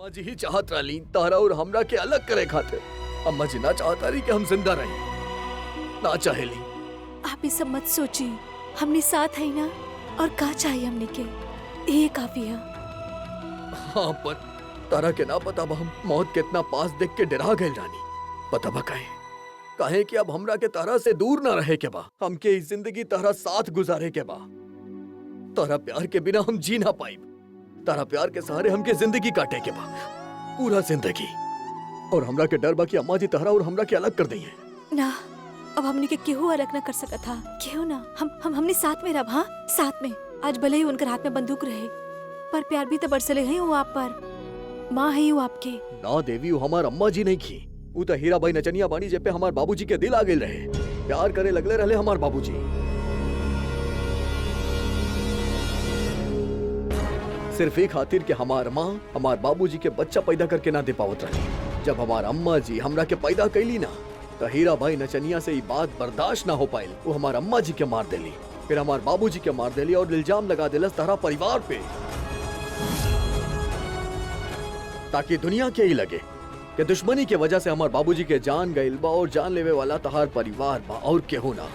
अम्मा जी ही चाहत रही तारा और हमरा के अलग करे खातिर। अम्मा जी ना चाहता रही कि हम जिंदा रही, ना चाहेली। आप ये सब मत सोचिए, हमने साथ है ना, और का चाहिए हमने के, ये काफी है। हाँ पर तारा के ना पता बा हम मौत के इतना पास देख के डरा गए रानी। पता बा काहे कि अब हमरा के तारा से दूर ना रहे के बा, हमके इस जिंदगी तारा साथ गुजारे के बा। तारा प्यार के बिना हम जी ना पाई, तारा प्यार के सहारे हमके जिंदगी काटे के बा, पूरा जिंदगी। और हमरा के डर बा कि अम्मा जी तारा और हमरा के अलग कर दी है। ना, अब हमने के केहू अलग ना कर सका था, केहू ना। हमने साथ में रह, हाँ साथ में। आज भले ही उनके हाथ में बंदूक रहे, पर प्यार भी तो बरसले है वो आप पर। माँ है वो आपके। ना देवी, वो हमार अम्मा जी नहीं की, वो तो हीरा भाई नचनिया बानी जे पे हमार बाबूजी के दिल आ गए रहे, प्यार करे लगले रहे हमार बाबूजी। सिर्फ एक खातिर के हमार माँ हमार बाबूजी के बच्चा पैदा करके ना दे पावत रही। जब हमार अम्मा जी हमरा के पैदा कैली ना, तो हीरा भाई नचनिया से ये बात बर्दाश्त ना हो पाई, वो हमार अम्मा जी के मार देली, फिर हमार बाबूजी के मार देली और इल्जाम लगा देलस तारा परिवार पे, ताकि दुनिया के ही लगे कि दुश्मनी के वजह से हमार बाबूजी के जान गइल बा और जान लेवे वाला तहार परिवार बा और केहू ना।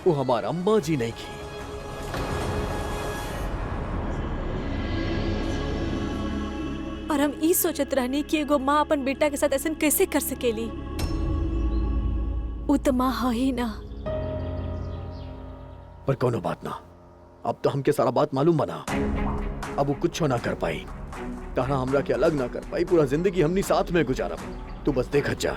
वो हमार अम्मा जी नहीं की। और हम ई सोचत रहनी कि एगो माँ अपन बेटा के साथ ऐसा कैसे कर सकेली। वो तो माँ है ही ना। पर कोनो बात ना, अब तो हमके सारा बात मालूम बना। अब वो कुछ ना कर पाई, तारा हमरा के अलग ना कर पाई, पूरा जिंदगी हमनी साथ में गुजारा। तू बस देख जा।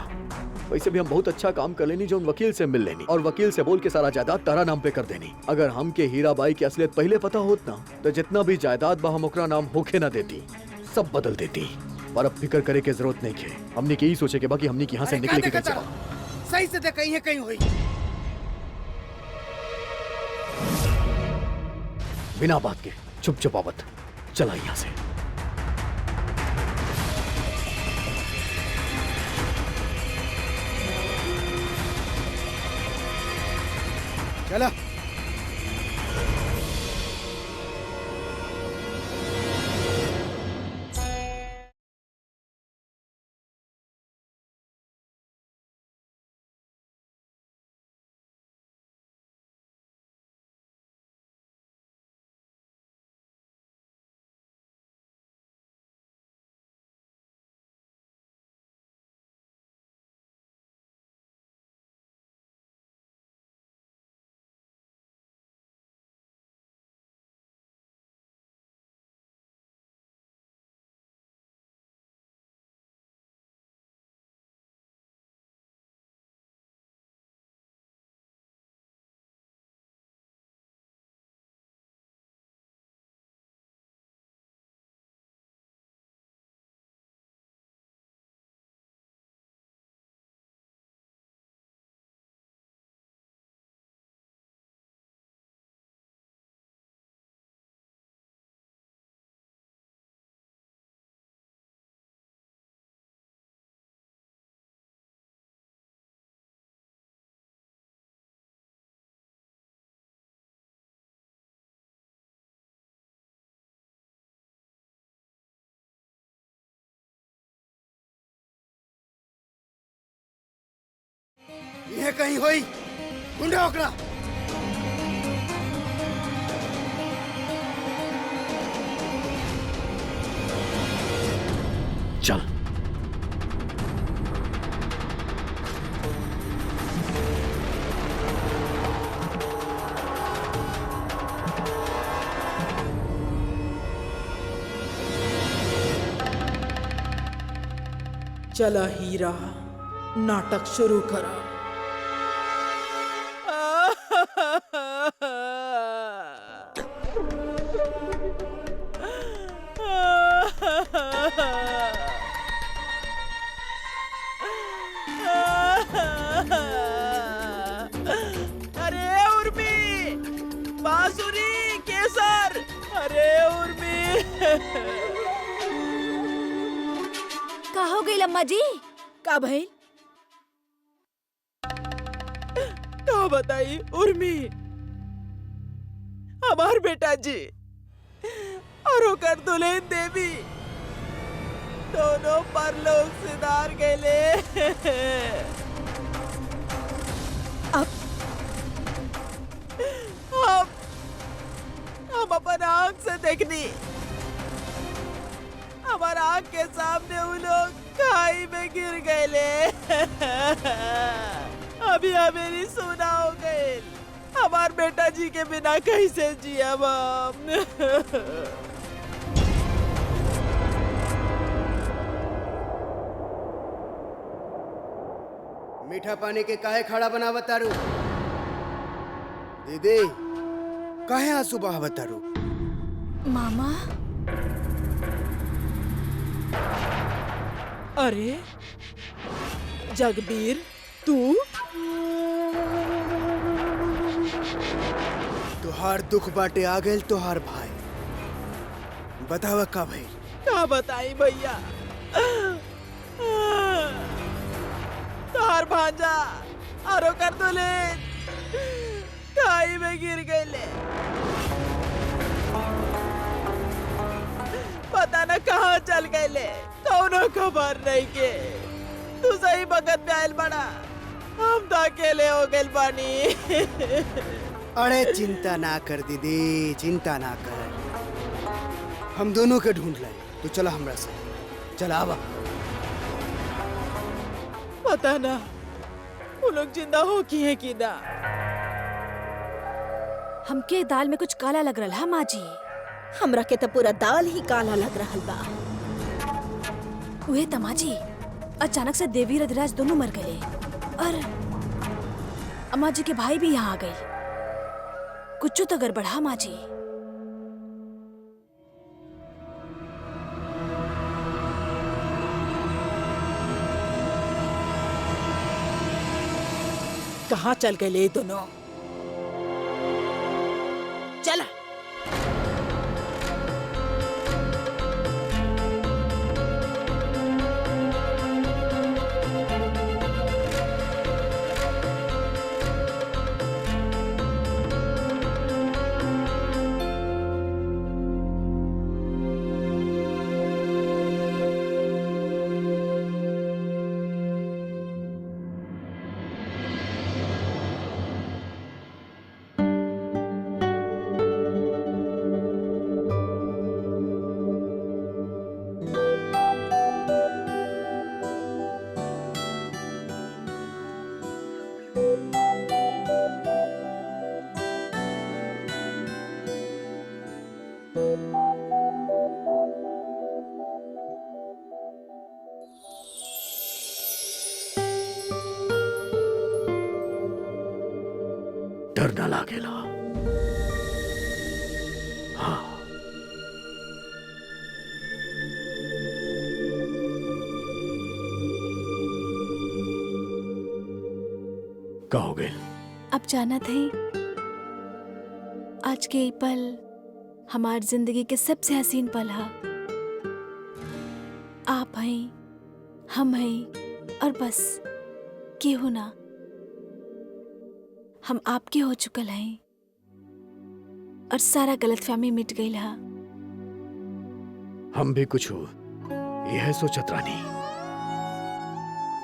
वैसे भी हम बहुत अच्छा काम कर लेनी, जो वकील से मिल लेनी और वकील से बोल के सारा जायदाद तारा नाम पे कर देनी। अगर हमके हीरा बाई की असलियत पहले पता होत ना, तो जितना भी जायदाद बा हम ओकरा नाम होके ना देती, सब बदल देती। पर अब फिक्र करे के जरूरत नहीं है, हमने के ही सोचे के बाकी हमने यहाँ से निकले के कैसे बा। सही से दे, कहीं है कहीं हुई। बिना बात के चुप चुपावत चला यहाँ से। चला। ये कहीं हुई, गुंडा ओकरा। चल। चला हीरा, नाटक शुरू करा। अरे उर्मी, बांसुरी, केसर, अरे उर्मी। का हो गई अम्मा जी? का भाई? का बताई उर्मी, हमार बेटा जी और ओकर दुल्हन देवी दोनों परलोक सिधार गए। अब हम अपन आँख से देखनी, हमारा आँख के सामने वो लोग खाई में गिर गए। अभी मेरी सुना हो गए, हमार बेटा जी के बिना कैसे जिया हम। मीठा पानी के काहे खड़ा बनावत तारू? दीदी काहे आंसू बहावत तारू? मामा अरे जगबीर, तू तुहार दुख बाटे आ गए तुहार भाई, बतावा का भाई? का बताई भैया, तार भांजा आरो कर दुल्हन खाई में गिर गए। पता न कहाँ चल गए, कौनो खबर नहीं के। तू सही वक्त में आयल बड़ा, हम तो अकेले हो गए बानी। अरे चिंता ना कर दीदी, चिंता ना कर, हम दोनों के ढूंढ लाए। तू चला हमरा से, चला आवा। पता ना वो लोग जिंदा हो कि है कि ना। हमके दाल में कुछ काला लग रहा माँ जी। हमरा के तो पूरा दाल ही काला लग रहा बा। उहे तमा जी, अचानक से देवी रधिराज दोनों मर गए और अम्मा जी के भाई भी यहाँ आ गए। कुछ तो गड़बड़ा माँ जी। कहाँ चल गए दोनों? चला डर न लागेला। हाँ, का हो गए? अब जाना थे, आज के ये पल हमार जिंदगी के सबसे हसीन पल है। आप हैं, हम हैं और बस केहू ना। हम आपके हो चुकल हैं और सारा गलतफहमी मिट गई है। हम भी कुछ हो यह सोचत रानी।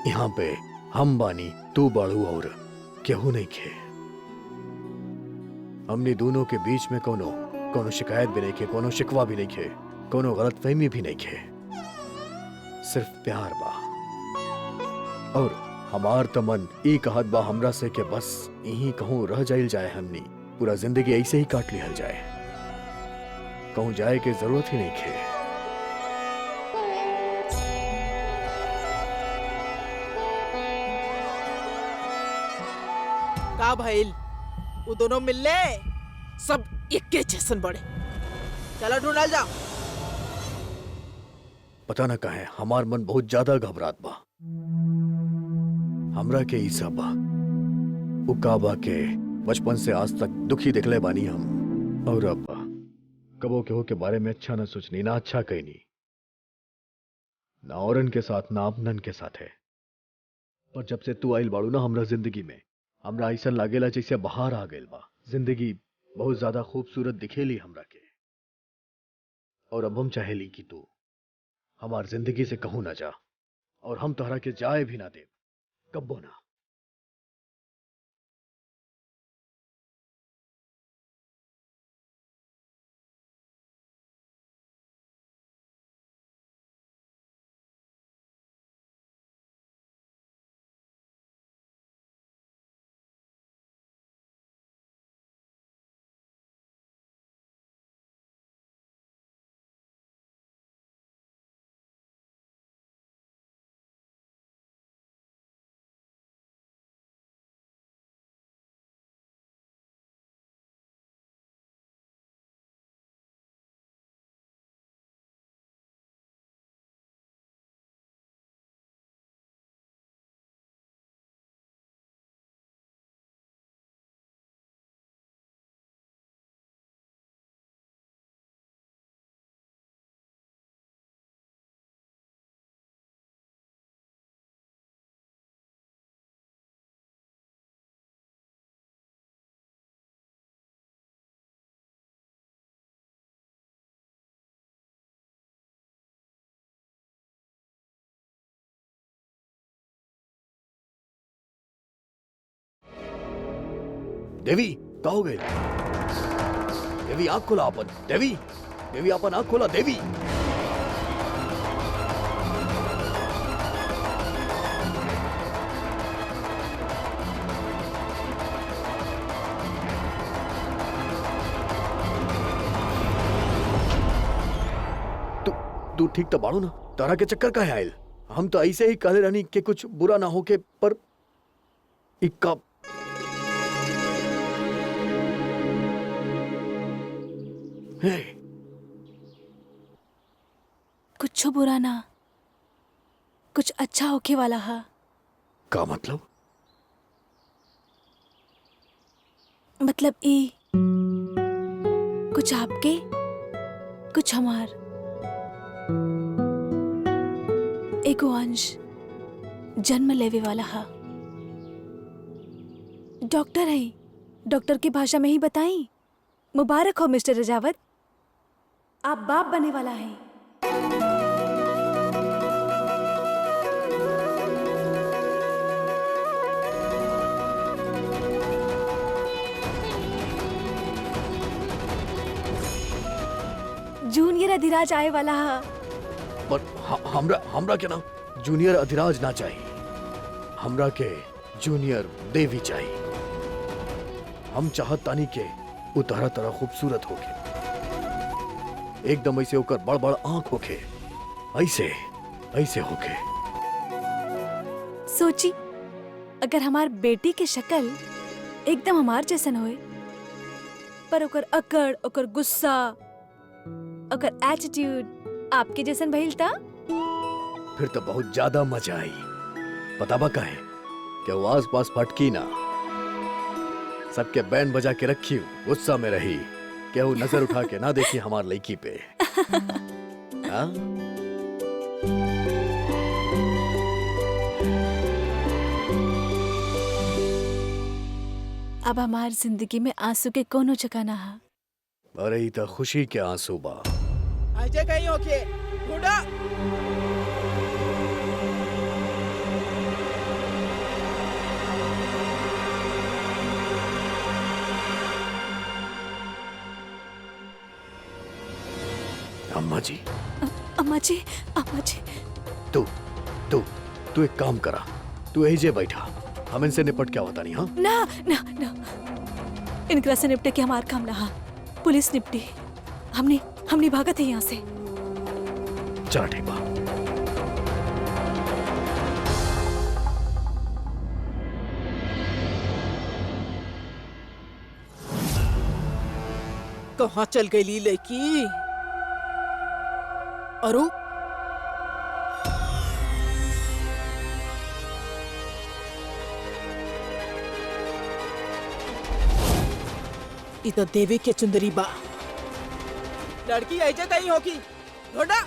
यहाँ पे हम बानी, तू बाड़ू और केहू नहीं खे। हमने दोनों के बीच में कोनो शिकायत भी नहीं खे, कोनो शिकवा भी नहीं खे, कोनो गलतफहमी भी नहीं खे। सिर्फ प्यार बा और हमार तमन ई कहत बा हमरा से के बस यहीं कहूँ रह जाइल जाए। हमनी पूरा जिंदगी ऐसे ही काट लिहल जाए, कहूँ जाए के जरूरत ही नहीं खे। का भइल? वो दोनों मिलले सब एक के जैसन बड़े। चलो ढूंढल जाओ। पता न काहे हमार मन बहुत ज्यादा घबरात बा। हमरा के ई सब उकाबा के बचपन से आज तक दुखी दिखले बानी हम, और अब कबो केहू के बारे में अच्छा न सोचनी, ना अच्छा कहनी, ना औरन के साथ ना अपनन के साथ है। पर जब से तू आइल बाड़ू ना हमरा जिंदगी में, हमरा ऐसा लागेला जैसे बाहर आ गइल बा। जिंदगी बहुत ज्यादा खूबसूरत दिखेली हमरा के। और अब हम चाहेली कि तू हमार जिंदगी से कहूं ना जा, और हम तोहरा के जाए भी ना दे, कब्बो ना। देवी का हो गए? देवी आंख खोला अपन। देवी, देवी अपन आंख खोला। देवी, तू ठीक तो बाड़ू ना? तारा के चक्कर का है आयल? हम तो ऐसे ही कहले रहनी के कुछ बुरा ना हो के, पर इक्का है। कुछ बुरा ना, कुछ अच्छा होके वाला हा। का मतलब? मतलब ई कुछ आपके, कुछ हमार, एगो अंश जन्म लेवे वाला हा। डॉक्टर है, डॉक्टर की भाषा में ही बताई। मुबारक हो मिस्टर रजावत, आप बाप बने वाला है। जूनियर अधिराज आए वाला हा। पर हमरा के ना जूनियर अधिराज ना चाहिए, हमरा के जूनियर देवी चाहिए। हम चाहत तानी के उतारा तरह खूबसूरत होके, एकदम ऐसे होकर बड़ बड़ आंख होके, ऐसे ऐसे होके। सोची अगर हमार बेटी के शक्ल एकदम हमार जैसन होए, पर ओकर अकड़, ओकर गुस्सा, ओकर एटीट्यूड आपके जैसन भइल ता फिर तो बहुत ज्यादा मजा आई। पता बा काहे? क्या वो आस पास फटकी ना, सबके बैंड बजा के रखी, गुस्सा में रही, क्या वो नजर उठा के ना देखी हमार लड़की पे। हाँ? अब हमार जिंदगी में आंसू के कोनो जगह ना हा। अरे ई तो खुशी के आंसू बा। ऐसे कहीं होके ढूंढा। अम्मा जी, अम्मा जी, अम्मा जी। तू तू तू एक काम करा, तू यही जे बैठा, हम इनसे निपट क्या होता नहीं। हाँ ना ना ना, इनकरा से निपटे के हमार काम ना हा। पुलिस निपटी, हमने भागत है यहाँ से। चल ठीक बा। कहाँ चल गई ली लड़की? अरु ये तो देवी के चुंदरी बा। लड़की ऐसे कहीं होगी ढूंढा।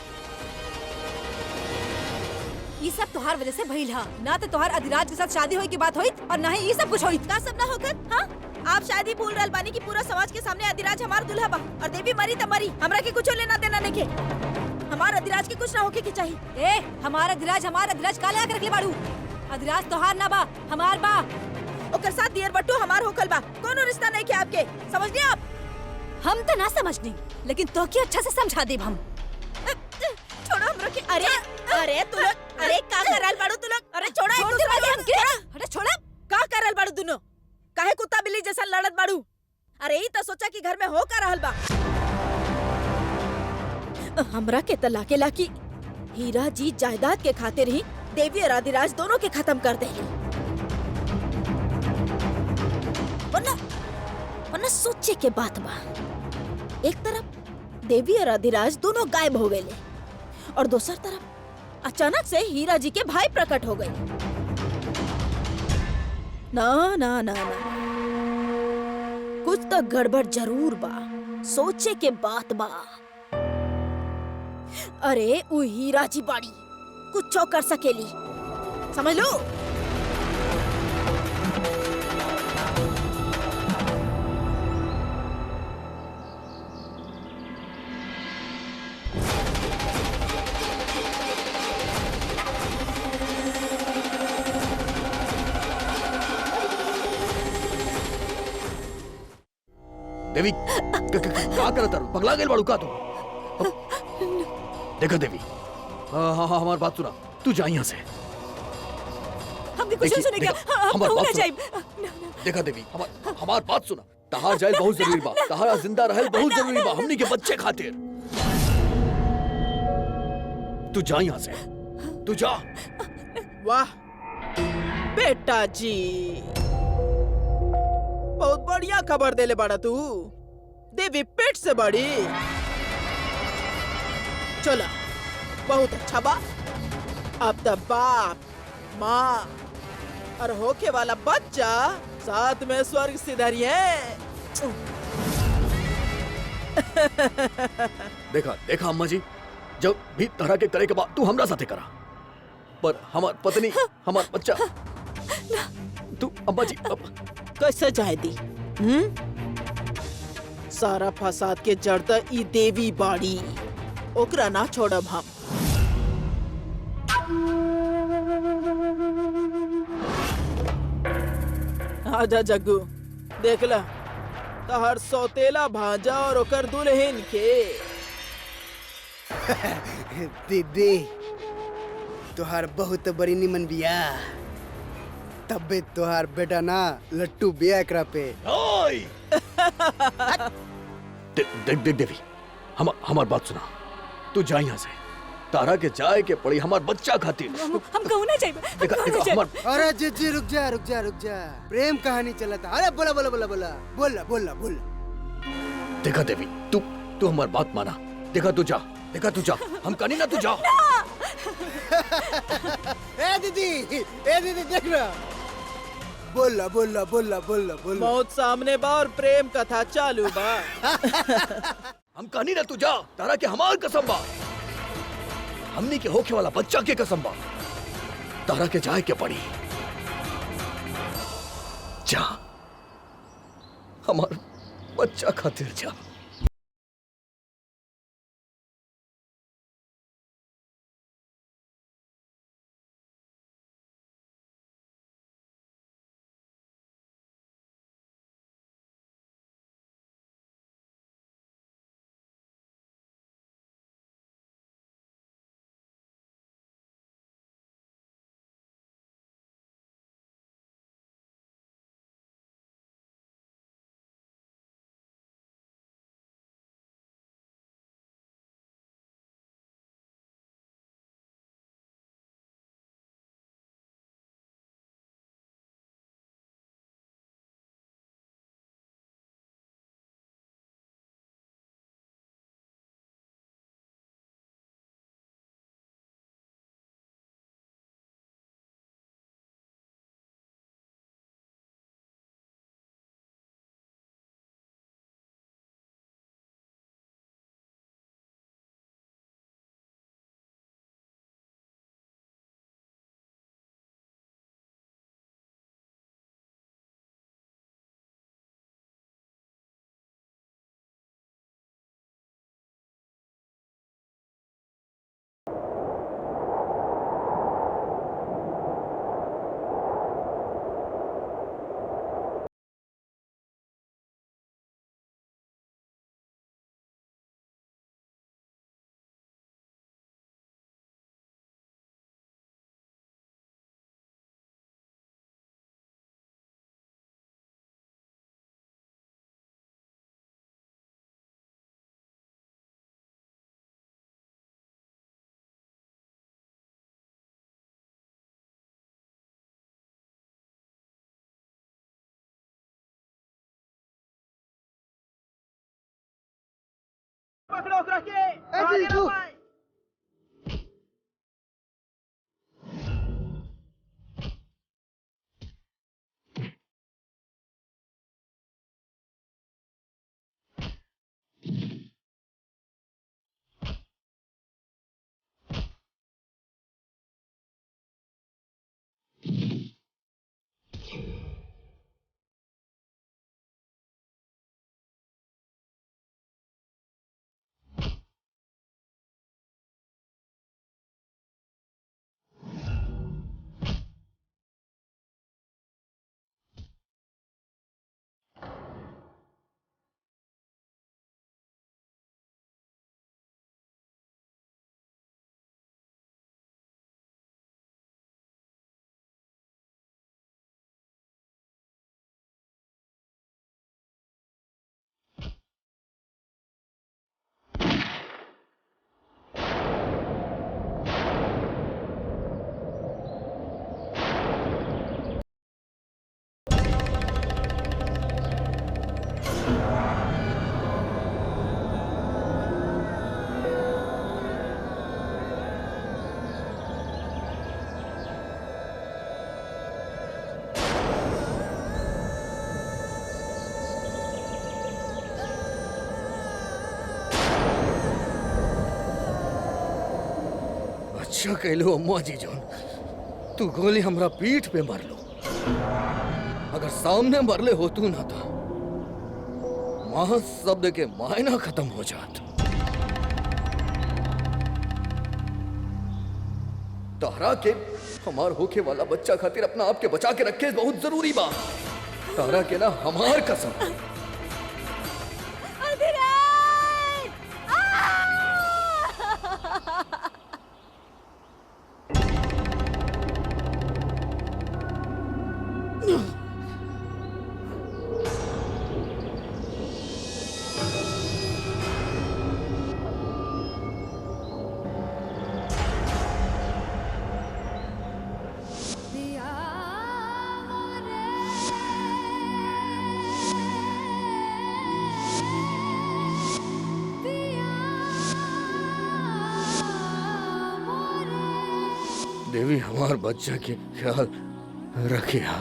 ये सब तोहार वजह से भइल हा। ना तो तोहार अधिराज के साथ शादी होई की बात होई, और ना ही ये सब कुछ होई। का सब ना होकर, हाँ? आप शायद ही भूल रहल बानी कि पूरा समाज के सामने अधिराज हमार दुल्हा बा और देवी मरी त मरी, हमरा के कुछो लेना देना नहीं के। हमार अधिराज के कुछ ना होके के चाहिए। ए हमारा अधिराज काले आकर रखले बाड़ू। अधिराज तोहार ना बा, हमार बा। ओकर साथ दियर बट्टू हमार होकल बा, कोनो रिश्ता नहीं के आपके, समझलिए आप? हम तो ना समझनी, लेकिन तो की अच्छा से समझा देब हम। छोड़ो हमरा के। अरे अरे तू लोग, अरे का कर रहल बाड़ू तू लोग? अरे छोड़ा एक छोड़ दे दूसरे बाकी के। हमके। हटा छोड़ा। का कर रहल बाड़ू दोनों? काहे कुत्ता बिल्ली जैसा लड़त बाड़ू? अरे ई तो सोचा कि घर में हो का रहल बा। हमरा के त लाकेला की हीरा जी जायदाद के खातिर ही देवी और अधिराज दोनों के खत्म कर देली। वरना वरना सोचे के बात बा, एक तरफ देवी और अधिराज दोनों गायब हो गए और दूसर तरफ अचानक से हीरा जी के भाई प्रकट हो गए। ना ना ना ना, कुछ तो गड़बड़ जरूर बा, सोचे के बात बा। अरे वो हीरा जी बाड़ी कुछ कर सकेली, समझ लो। देवी का करत तारू? पगला गेल बाड़ू का तू? देखा देवी, हाँ हमार बात सुना, तू जा यहाँ से। हमके कुछ देखी, सुने क्या? देखा, हम हमार कहूँ बात ना सुना। जाइब। देखा देवी, हमार बात सुना। तहार जाइल बहुत जरूरी बा, तहारा जिंदा रहल बहुत जरूरी बा, हमनी के बच्चे खातिर। तू जा यहाँ से, तू जा। वाह बेटा जी, बहुत बढ़िया खबर देले बाड़ा तू। देवी पेट से बड़ी। चला, बहुत अच्छा बा। अब तब बाप, माँ और होके वाला बच्चा साथ में स्वर्ग सिधारिये। देखा देखा अम्मा जी, जब भी तरह के करे के बाद तू हमरा साथे करा, पर हमार पत्नी, हमार बच्चा, तू अम्मा जी कैसे जाए दी? सारा फसाद के जड़ त ई देवी बाड़ी, ओकरा ना छोड़ब हम। आजा जग्गू, देख ला तहर सौतेला भांजा और ओकर दुल्हन के। दीदी तोहार बहुत बड़ी निमन बिया, तबे तोहार बेटा ना लट्टू बिया एकरा पे। ओए! देख देख देवी, हमार बात सुना, तू जा यहाँ से। तारा के जाए के पड़ी हमार बच्चा खातिर। हम कहूँ ना जाइब। देखा देखा हमार, अरे जी रुक जा रुक जा रुक जा, प्रेम कहानी चलता। अरे बोला बोला बोला बोला बोला बोला बोला। देखा देवी, तू हमार बात माना। देखा तू जा, देखा तू जा, हम कहनी ना तू जा। ए दीदी देख रहा, बोला बोला बोला बोला बोला। मौत सामने बा और प्रेम कथा चालू बा। हम कहनी ना तू जा, तारा के हमार कसम बा, हमनी के होके वाला बच्चा के कसम बा, तारा के जाए के पड़ी। जा, हमार बच्चा खातिर जा। पकड़ो ओकरा के आगे ना पाए। अच्छा कहलो अम्मा जी जान, तू गोली हमरा पीठ पे मार लो। अगर सामने मरले हो तू ना था, मां शब्द के मायना खत्म हो जात। तारा के हमार होके वाला बच्चा खातिर अपना आप के बचा के रखे बहुत जरूरी बा। तारा के ना हमार कसम। देवी हमार बच्चा के ख्याल रखिया।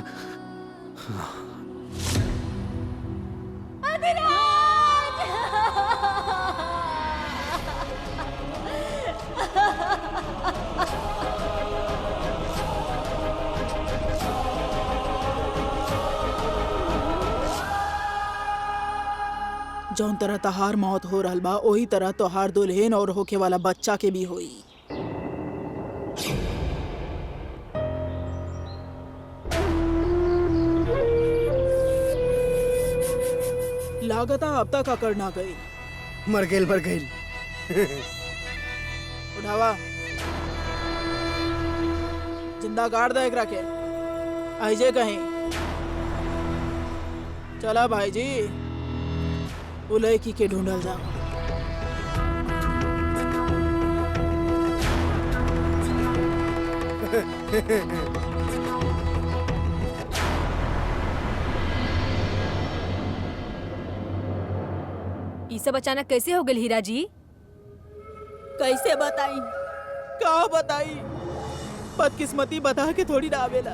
जौन तरह तहार मौत हो रहल बा वही तरह तोहार दुल्हन और होके वाला बच्चा के भी होई। लागता अब तक अकड़ ना गई। मर गई। उठावा, जिंदा गाड़ दे एकरा के। आइजे कहीं। चला भाई जी, वो लड़की के ढूंढल जाओ। ये सब अचानक कैसे हो गए हीरा जी? कैसे बताई? का बताई? बदकिस्मती बता के थोड़ी ना आवेला।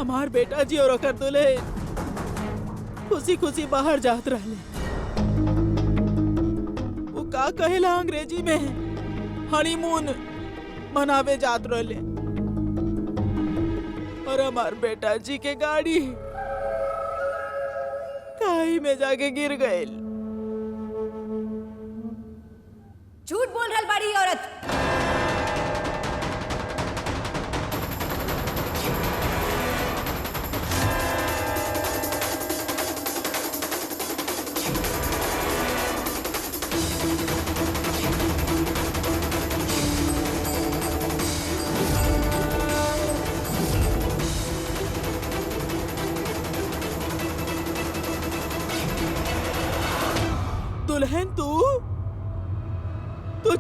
हमार बेटा जी और ओकर दुल्हे खुशी खुशी बाहर जात रहले। वो का कहेला अंग्रेजी में हनीमून मनावे जात रहले, और हमार बेटा जी के गाड़ी काई में जाके गिर गए। झूठ बोल रहल बाड़ी औरत। दुल्हन तू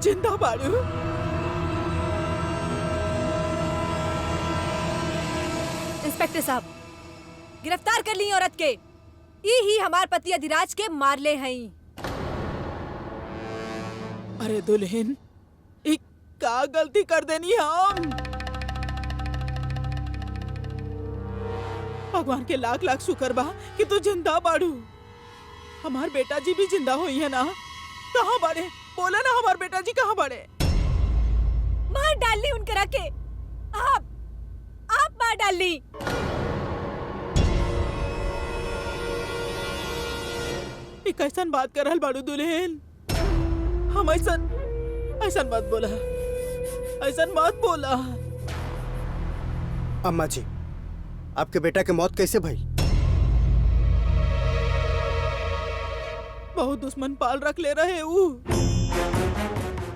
जिंदा बाड़ू? इंस्पेक्टर साहब, गिरफ्तार कर ली औरत के। ई ही हमार पति अधिराज के मारले हई। अरे दुल्हन, एक का गलती कर देनी हम? भगवान के लाख लाख शुक्र बा कि तू जिंदा बाड़ू। हमार बेटा जी भी जिंदा हुई है ना? कहाँ बाड़े? बोला ना हमार बेटा जी कहाँ बाड़े? मार डाली उनकरा के। आप मार डाली। ये कैसन बात कर रहल बाड़ू दुल्हन? हम ऐसन मत बोला, ऐसन मत बोला। अम्मा जी, आपके बेटा के मौत कैसे भई? बहुत दुश्मन पाल रख ले रहे ऊ।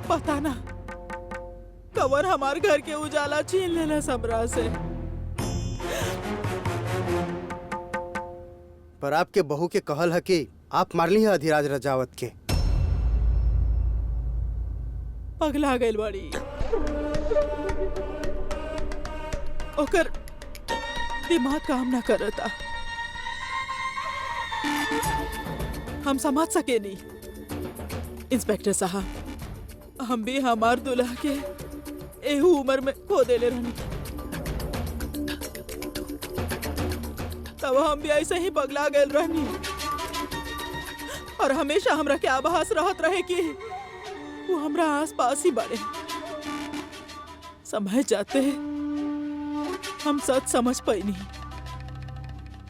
पता ना कवर हमार घर के उजाला छीन लेला सबरा से। पर आपके बहू के कहल है कि आप मारली है अधिराज रजावत के। पगला गइल बाड़ी। ओकर दिमाग काम ना करता। हम समझ सके नहीं। इंस्पेक्टर साहब, हम भी हमार दुल्हा के एहू उम्र में खो देले रहनी। तब हम भी ऐसे ही पगला गए रहनी और हमेशा हमरा के आभास रहत रहे कि वो हमरा आस पास ही बड़े। समय जाते हम सच समझ पाई नहीं।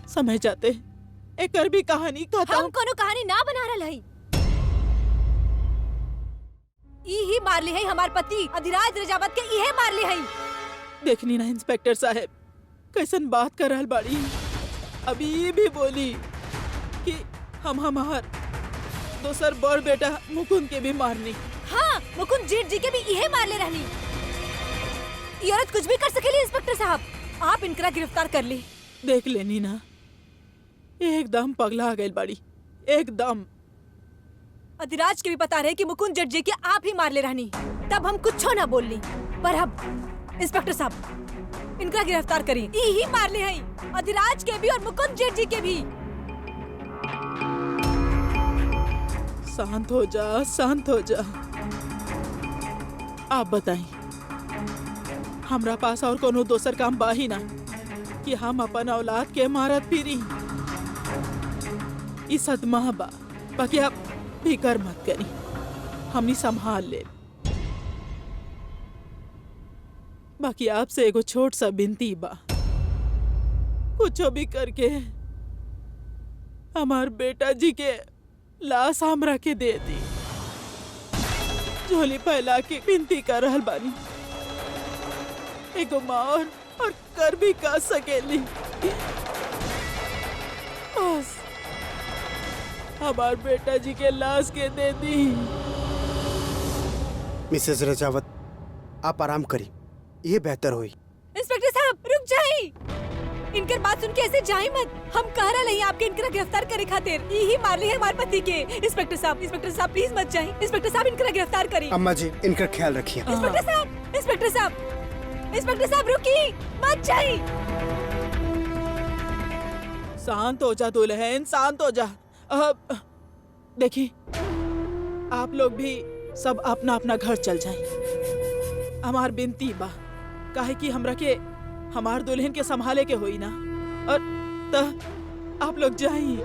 समय जाते एकर भी कहानी खत्म। हम कोनो कहानी ना बना रहा है। ही मारली है हमार पति अधिराज रजावत के। इहे मारली है। देखनी ना इंस्पेक्टर साहब कैसन बात कर रहल बाड़ी। अभी ये भी बोली कि हम हमार दोसर बड़ बेटा मुकुंद के भी मारनी। हाँ, मुकुंद जेठ जी के भी इहे मार ले रहनी। ये औरत कुछ भी कर सकेली इंस्पेक्टर साहब। आप इनकरा गिरफ्तार कर ली। देख लेनी ना, एकदम पगला गई बाड़ी, एकदम। अधिराज के भी पता रहे कि मुकुंद जेठ जी के आप ही मार ले रहनी। तब हम कुछ ना बोल ली। पर अब इंस्पेक्टर साहब इनकरा गिरफ्तार करी। ही मार ले हैं अधिराज के भी और मुकुंद जेठ जी के भी। शांत हो जा, शांत हो जा। आप बताई, हमरा पास और कोनो दोसर काम बा ही ना कि हम अपन औलाद के मारत फिरी। ई सदमा बा। बाकी आप फिकर मत करी, हमनी संभाल ले। बाकी आपसे एगो छोट सा विनती बा, कुछो भी करके हमार बेटा जी के लाश हमरा के दे दी। झोली फैला के विनती कर रहल बानी। एगो माँ और कर भी का सकेली। बस हमार बेटा जी के लाश के दे दी। मिसेस रजावत, आप आराम करी, ये बेहतर हुई। इंस्पेक्टर साहब रुक जाइए। इनकर बात सुन के ऐसे जाए मत। हम कह रहे नहीं आपके इनकरा गिरफ्तार करे खातिर। यही मार ली है हमारे पति के। इंस्पेक्टर साहब प्लीज मत जाइए। इंस्पेक्टर साहब इनकरा गिरफ्तार करिए। अम्मा जी, इनका ख्याल रखिए। इंस्पेक्टर साहब रुकिए, मत जाइए। शांत हो जा दुल्हन, शांत हो जा। अब देखिए, आप लोग भी सब अपना अपना घर चल जाए। हमार बिनती बा, काहे कि हमरा के हमार दुल्हन के संभाले के होई ना। और त आप लोग जाइए।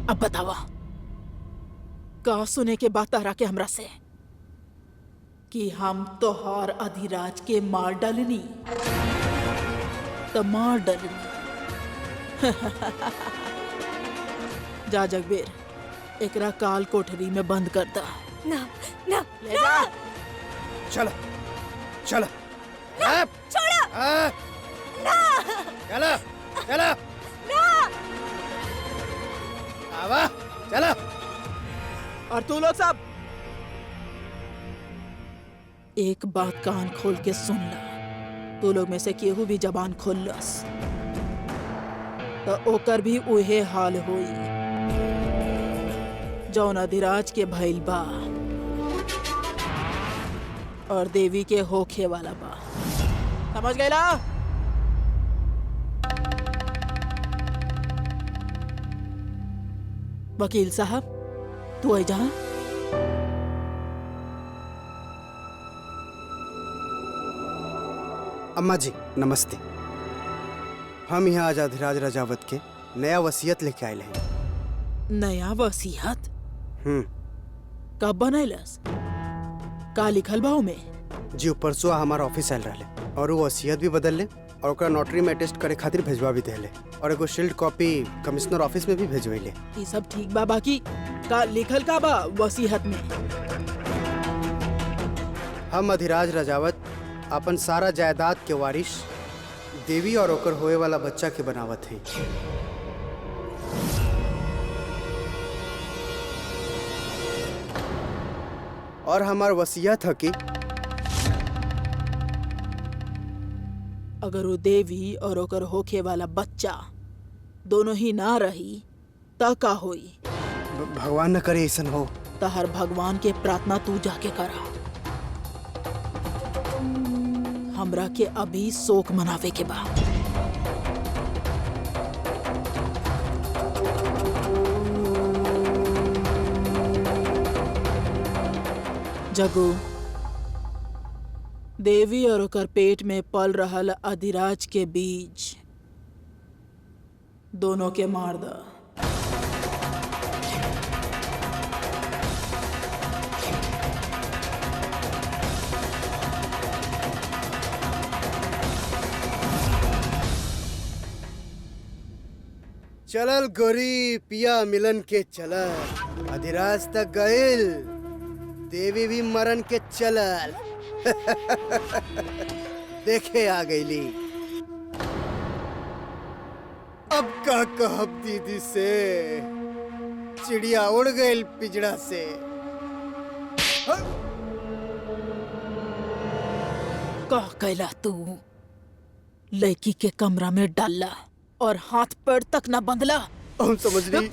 अब बतावा, का सुने के बात तारा के हमरा से कि हम तोहार अधिराज के मार डालनी, तो मार डालनी। जा जगबीर, एकरा काल कोठरी में बंद कर दा। ना ना ले जा। चलो चलो। छोड़ो ना। चलो चलो। आवा चलो। और तू लोग सब एक बात कान खोल के सुन ला। तू लोग में से केहू भी जबान खोलस तो ओकर भी उहे हाल होई जौन अधिराज के भइल बा और देवी के होखे वाला बा। समझ गए ला? वकील साहब, तू आई जहाँ। अम्मा जी नमस्ते। हम यहाँ आजाधिराज राजावत के नया वसीयत लेके आए हैं। नया वसीयत हम्म। कब बनैलस? का लिखल बा में? जी परसों हमारा ऑफिस आयल रहे और वो वसीयत भी बदल ले और ओकरा नोटरी में अटेस्ट करे खातिर भेजवा भी देले और एगो शील्ड कॉपी कमिश्नर ऑफिस में भी भेजवेले। ये सब ठीक बा, बाकी का लिखल का बा वसीयत में? हम अधिराज राजावत अपन सारा जायदाद के वारिस देवी और ओकर होए वाला बच्चा के बनावत है। और हमार वसीयत है कि अगर वो देवी और ओकर होखे वाला बच्चा दोनों ही ना रही त का होई? भगवान न करे ऐसन हो। तहर भगवान के प्रार्थना तू जाके करा। हमरा के अभी शोक मनावे के बा। जगू, देवी और ओकर पेट में पल रहल अधिराज के बीज दोनों के मार द। चलल गोरी पिया मिलन के चलल, अधिराज तक गइल, देवी भी मरन के चलल। देखे आ गईली। अब का कहब दीदी से, चिड़िया उड़ गई पिजड़ा से। कह कैला तू? लड़की के कमरा में डालला और हाथ पैर तक न बंधला। हम समझ ली।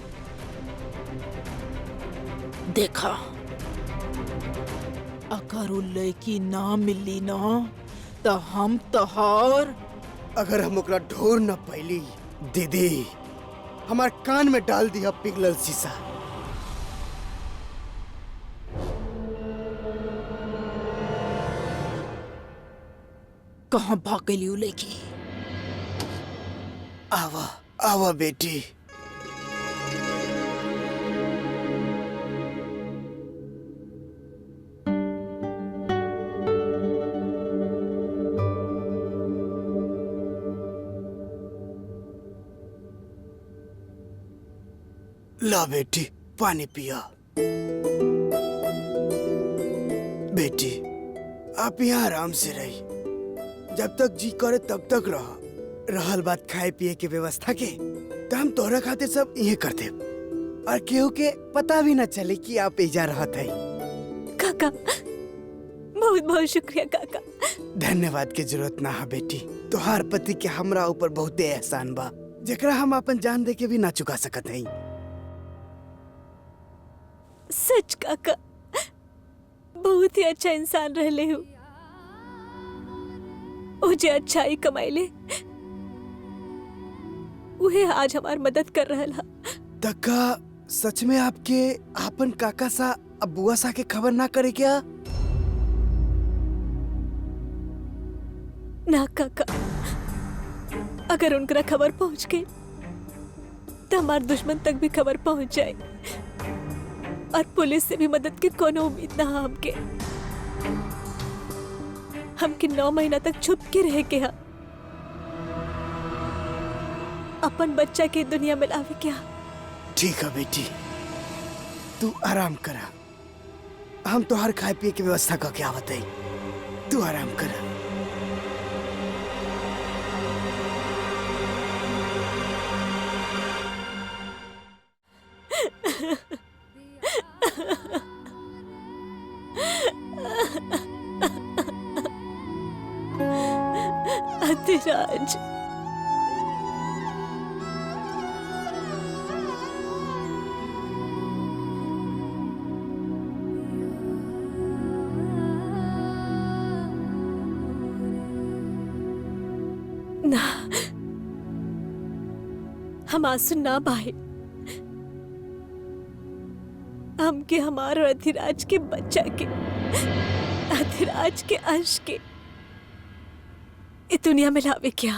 देखा, अगर वो लड़की ना मिली ना तो हम तहार। अगर हम ओकरा ढूंढ न पैली दीदी, हमार कान में डाल दिया पिघलल शीशा। कहाँ भाग गई वो लड़की? आवा आवा बेटी। ला बेटी पानी पिया। बेटी आप यहाँ आराम से रही, जब तक जी करे तब तक रहा। रहल बात खाए पिए के व्यवस्था के, तो हम तोहरा खातिर सब ये करते और केहू के पता भी न चले कि आप एजा रहत है। काका बहुत बहुत शुक्रिया काका। धन्यवाद के जरूरत ना है बेटी। तोहार पति के हमरा ऊपर बहुते एहसान बा, जेकरा हम अपन जान दे के भी ना चुका सकत हई। सच काका, बहुत ही अच्छा इंसान रहले हो। मुझे अच्छाई कमाइले, उहे आज हमार मदद कर रहल हा। तका सच में आपके आपन काका सा अबुआ सा के खबर ना करे क्या? ना काका, अगर उनकरा खबर पहुंच गई तो हमार दुश्मन तक भी खबर पहुंच जाए और पुलिस से भी मदद की कोनो उम्मीद ना हमके। हमके 9 महीना तक छुप के रह के हा, अपन बच्चा के दुनिया में लावे क्या। ठीक है बेटी, तू आराम करा। हम तो हर खाए पिए की व्यवस्था करके आवत है। तू आराम करा। अधिराज, ना, हम आंसू ना बहाए। हमके हमार और अधिराज के बच्चा के, अधिराज के अंश के इस दुनिया में लावे क्या?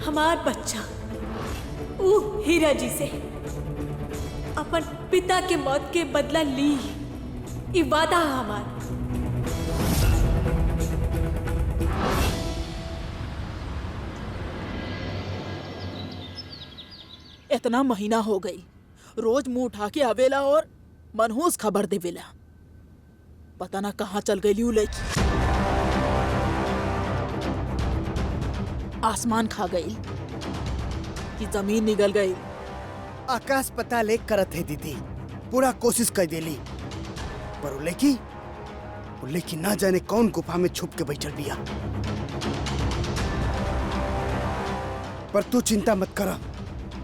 हमार बच्चा वो हीरा जी से अपन पिता के मौत के बदला ली, ये वादा है हमार। इतना महीना हो गई, रोज मुंह उठा के आवेला और मनहूस खबर देवेला। पता ना कहाँ चल गई ऊ लड़की। आसमान खा गई कि जमीन निगल गई। आकाश पता ले करत है दीदी, पूरा कोशिश कर देली, पर वो लेकी ना जाने कौन गुफा में छुप के बैठल बिया। पर तू चिंता मत कर,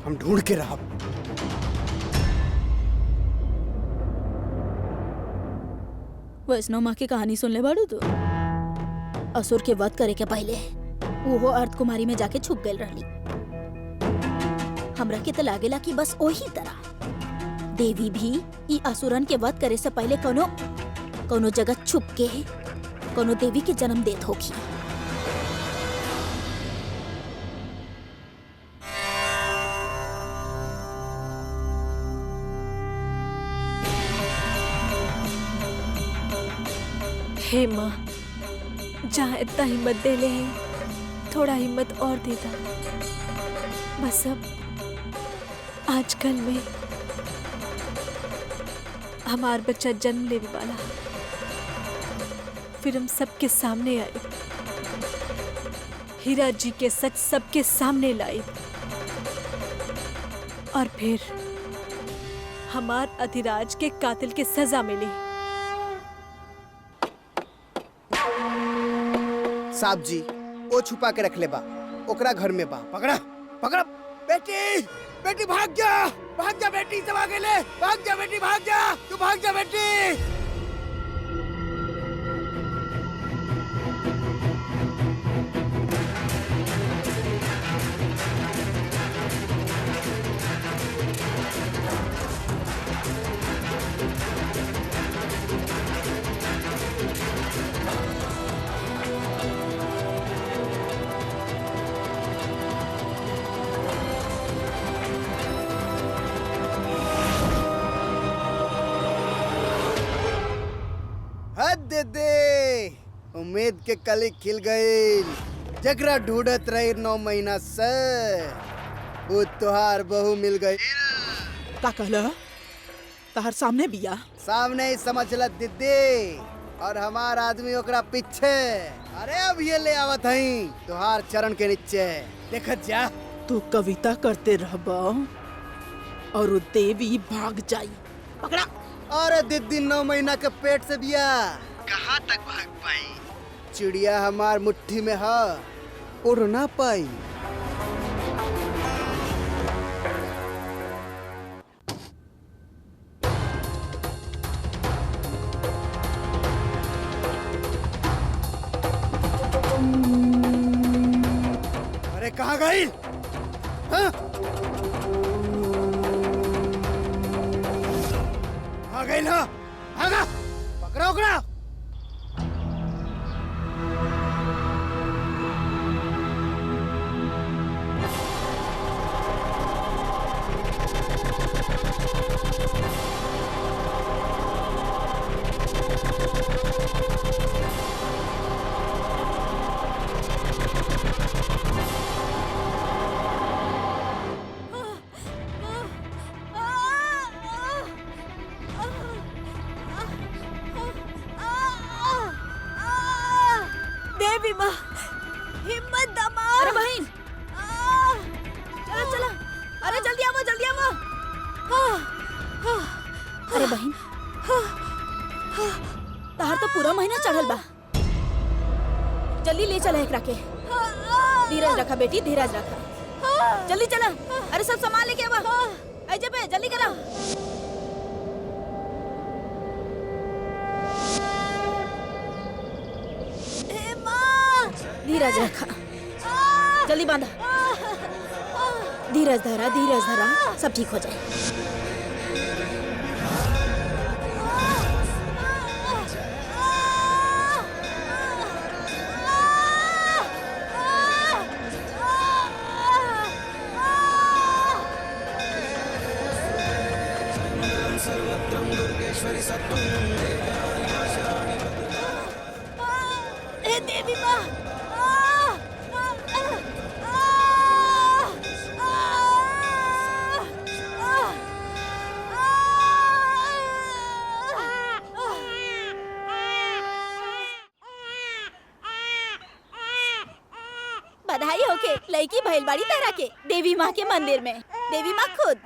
हम ढूंढ के रहब। वैष्णो माँ की कहानी सुन ले बाड़ू तू? असुर के वध करे के पहले वो अर्थ कुमारी में जाके छुप गई रहली। हमरा के तो लागेला कि बस वही तरह देवी भी ई असुरन के वध करे से पहले कोनो जगह छुप के कोनो देवी के जन्म देत होगी। हे माँ, जहाँ इतना हिम्मत दे ले हैं, थोड़ा हिम्मत और देता। बस अब आजकल में हमार बच्चा जन्म लेने वाला, फिर हम सबके सामने आए, हीरा जी के सच सबके सामने लाए, और फिर हमार अधिराज के कातिल के सजा मिली। साहब जी वो छुपा के रख ले बा, ओकरा घर में बा। पकड़ा पकड़ा बेटी, बेटी भाग जा बेटी, सब आगे ले, भाग जा बेटी, भाग जा, तू भाग जा बेटी। दे उम्मीद के कली खिल गई, जगरा ढूंढत रही 9 महीना से, वो तुहार बहू मिल गई। का कहला? तहर सामने बिया? सामने ही समझ ल दीदी, और हमार आदमी ओकरा पीछे। अरे अब ये ले आवत हई तुहार चरण के नीचे, देखत जा। तू कविता करते रहबा और देवी भाग जाई। पकड़ा। अरे दीदी 9 महीना के पेट से बिया, कहाँ तक भाग पाई? चिड़िया हमार मुट्ठी में है, उड़ ना पाई। अरे कहाँ गई? हाँ? कहाँ गई ना? भागा, पकड़ा उकड़ा। देवी माँ, हिम्मत दमा। अरे बहन, चला चला, अरे जल्दी आओ जल्दी आओ। अरे बहन, तहार तो पूरा महीना चढ़ल बा, जल्दी ले चला एकरा के। धीरज रखा बेटी, धीरज रखा, जल्दी चला। अरे सब सामान लेके आवा, ऐजे पे जल्दी करा। धीरज रखा, जल्दी बांधा। धीरज धरा, सब ठीक हो जाए। हे देवी माँ, बधाई होके लड़की भइल बाड़ी तारा के देवी माँ के मंदिर में। देवी माँ खुद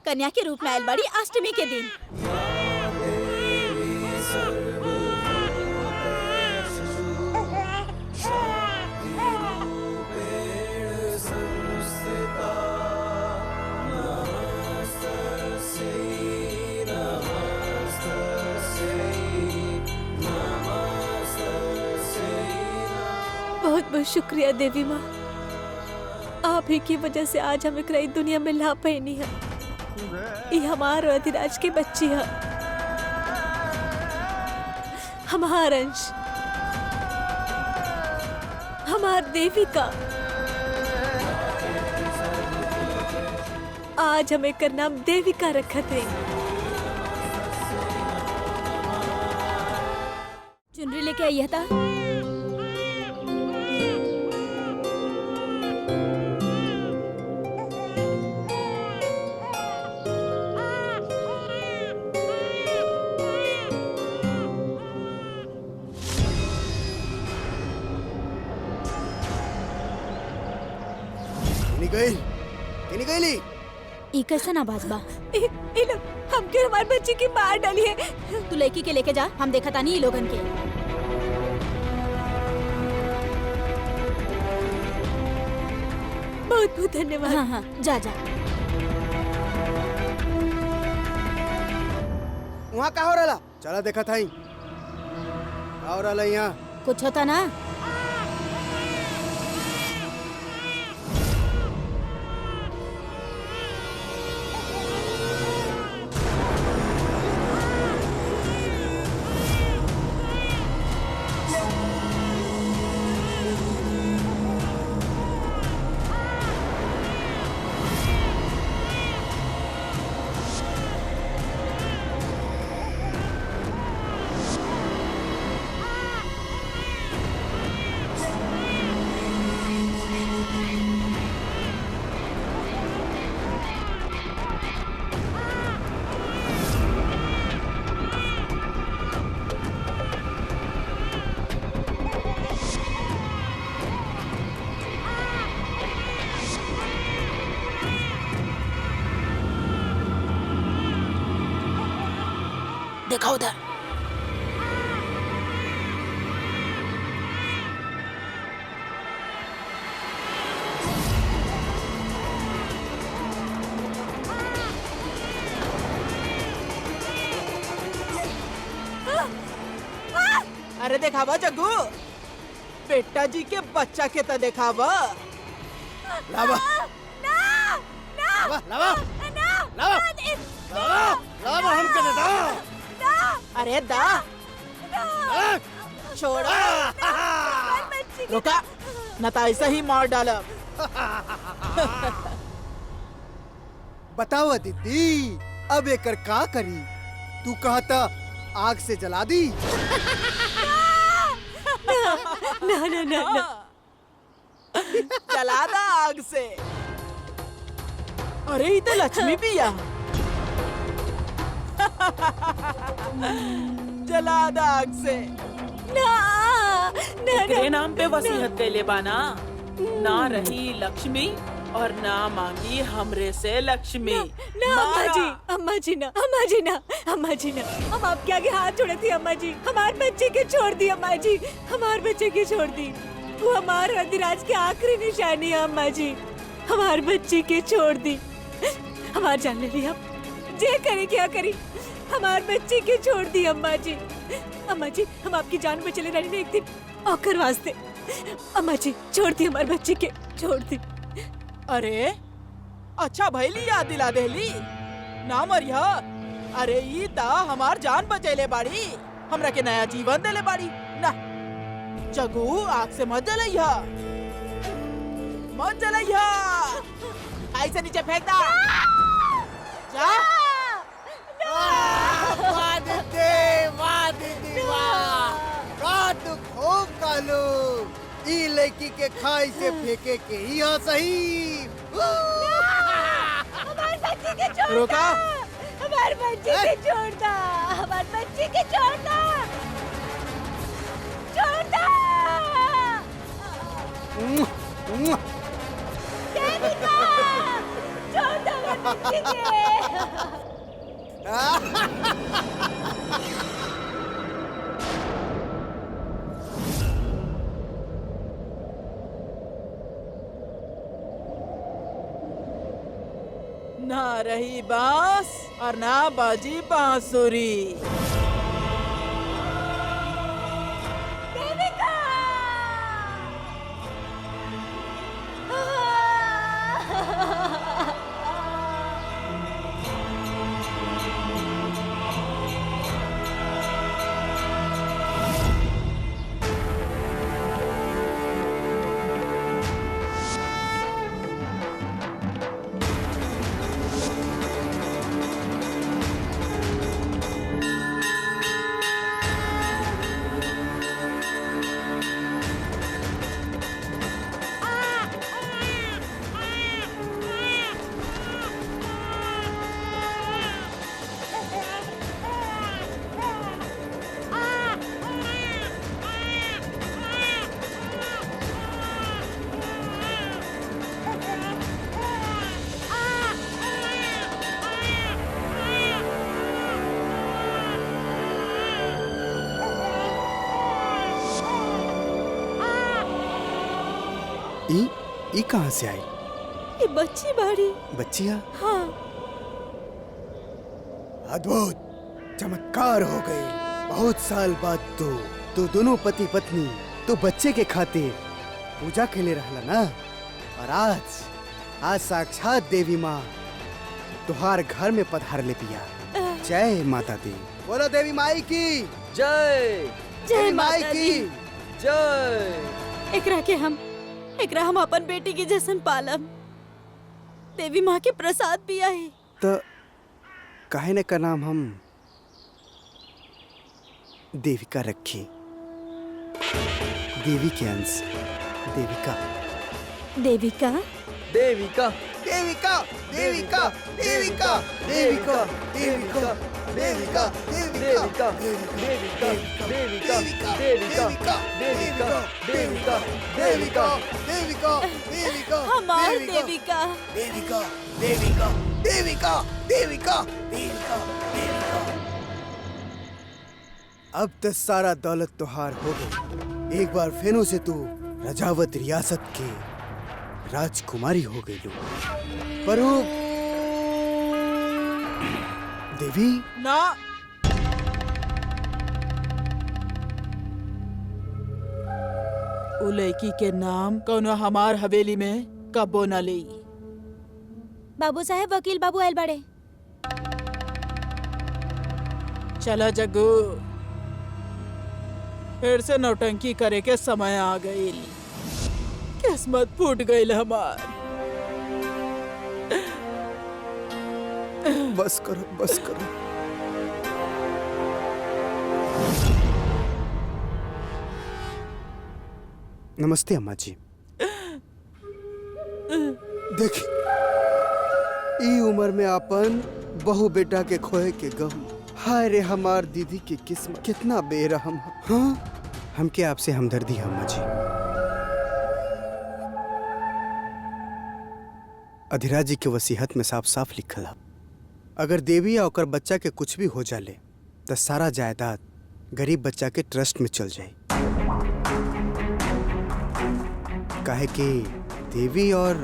कन्या के रूप में आयल बाड़ी अष्टमी के दिन। बहुत बहुत शुक्रिया देवी माँ। आप ही की वजह से आज हम एक नई दुनिया में ला पैनी है। ये हमार और अधिराज की बच्ची है, हमार अंश, हमार देविका। आज हमें कर नाम देविका रखा थे। चुनरी लेके आई था। गईली ई कैसा ना बाजबा। हमके हमारे बच्चे की मार डाली है। तू लड़की के लेके जा, हम देखा तानी ई लोगन के। बहुत बहुत धन्यवाद। हाँ हाँ, जा जा। वहाँ का हो रहा? चला देखा था का हो रहा यहाँ। कुछ होता ना। देखा उधर। अरे देखावा जग्गू, बेटा जी के बच्चा के तो देखावा। लावा लावा लावा लावा लावा हम कर देता। अरे दा छोड़ो, रुका न तो ऐसा ही मार डाला। बताओ दीदी, अब एकर का करी? तू कहता आग से जला दी। ना ना ना ना, जला दा आग से। अरे ये तो लक्ष्मी पिया। जला दा आग से। ना ना तेरे नाम पे वसीयत कैले बाना, ना रही लक्ष्मी और ना मांगी हमरे से लक्ष्मी। ना अम्मा जी ना, अम्मा जी ना, अम्मा जी ना, हम आपके आगे हाथ जोड़े थे अम्मा जी। हमारे बच्चे के छोड़ दी अम्मा जी, हमारे बच्चे की छोड़ दी। वो हमारे अधिराज की आखिरी निशानी है अम्मा जी। हमारे बच्चे के छोड़ दी, हमारे जान ले लिया। जे करे क्या करी, हमारे बच्चे के छोड़ दी अम्मा जी। अम्मा जी, हम आपकी जान में चले रहने एक दिन औकर वास्ते अम्मा जी छोड़ दी हमारे बच्चे के, छोड़ दी। अरे अच्छा भैली याद दिला देली ना मरिया। अरे ई ता हमार जान बचैले बाड़ी, हमरा के नया जीवन देले बाड़ी ना। जगू आग से मत जलैया, मत जलैया, ऐसे नीचे फेंक दा। जा वाह दीदी वाह, का तू खूब कालू। ई लड़की के खाई से फेंके के ही सही। हमारे बच्चे के छोड़ रोका। हमारे बच्चे के छोड़ना, हमारे बच्चे के छोड़ना, छोड़ना। देविका, छोड़ दो हमारे बच्चे के। ना रही बांस और ना बाजी बांसुरी। देविका! ई कहाँ से आई? ये बच्ची बाड़ी। बच्चिया? हाँ। अद्भुत, चमत्कार हो गए। बहुत साल बाद तो दोनों पति पत्नी तो बच्चे के खातिर पूजा के लिए रहला ना। और आज साक्षात देवी माँ तुहार घर में पधार ले पिया। जय माता दी। बोलो देवी माई की जय। जय माई माता की दी। जय। एकरा हम अपन बेटी की जैसन पालम। देवी माँ के प्रसाद पिया है। तो काहे न का नाम हम देविका रखी। देवी के अंश देविका। देविका, देविका, देविका, देविका, देविका, देविका, देविका, देविका, देविका, देविका, देविका, देविका, देविका, देविका, देविका, देविका, देविका, हमार देविका। देविका, देविका, देविका, देविका, देविका, देविका। अब तो सारा दौलत तुहार हो गई। एक बार फेनो से तू रजावत रियासत के राजकुमारी हो गई लो। पर वो देवी ना उ लड़की के नाम कौनो हमार हवेली में कबो न ले। बाबू साहेब, वकील बाबू आयल बड़े। चला जग्गू, फिर से नौटंकी करे के समय आ गई। किस्मत फूट गई हमार। बस करो, बस करो। नमस्ते अम्मा जी। देखी, ई उम्र में अपन बहू बेटा के खोए के गम। हाय रे हमार दीदी की किस्मत कितना बेरहम है। हाँ, हमके आपसे हमदर्दी है अम्मा जी। अधिराज जी के वसीहत में साफ साफ लिखल है, अगर देवी या ओकर बच्चा के कुछ भी हो जाले तो सारा जायदाद गरीब बच्चा के ट्रस्ट में चल जाए। काहे कि देवी और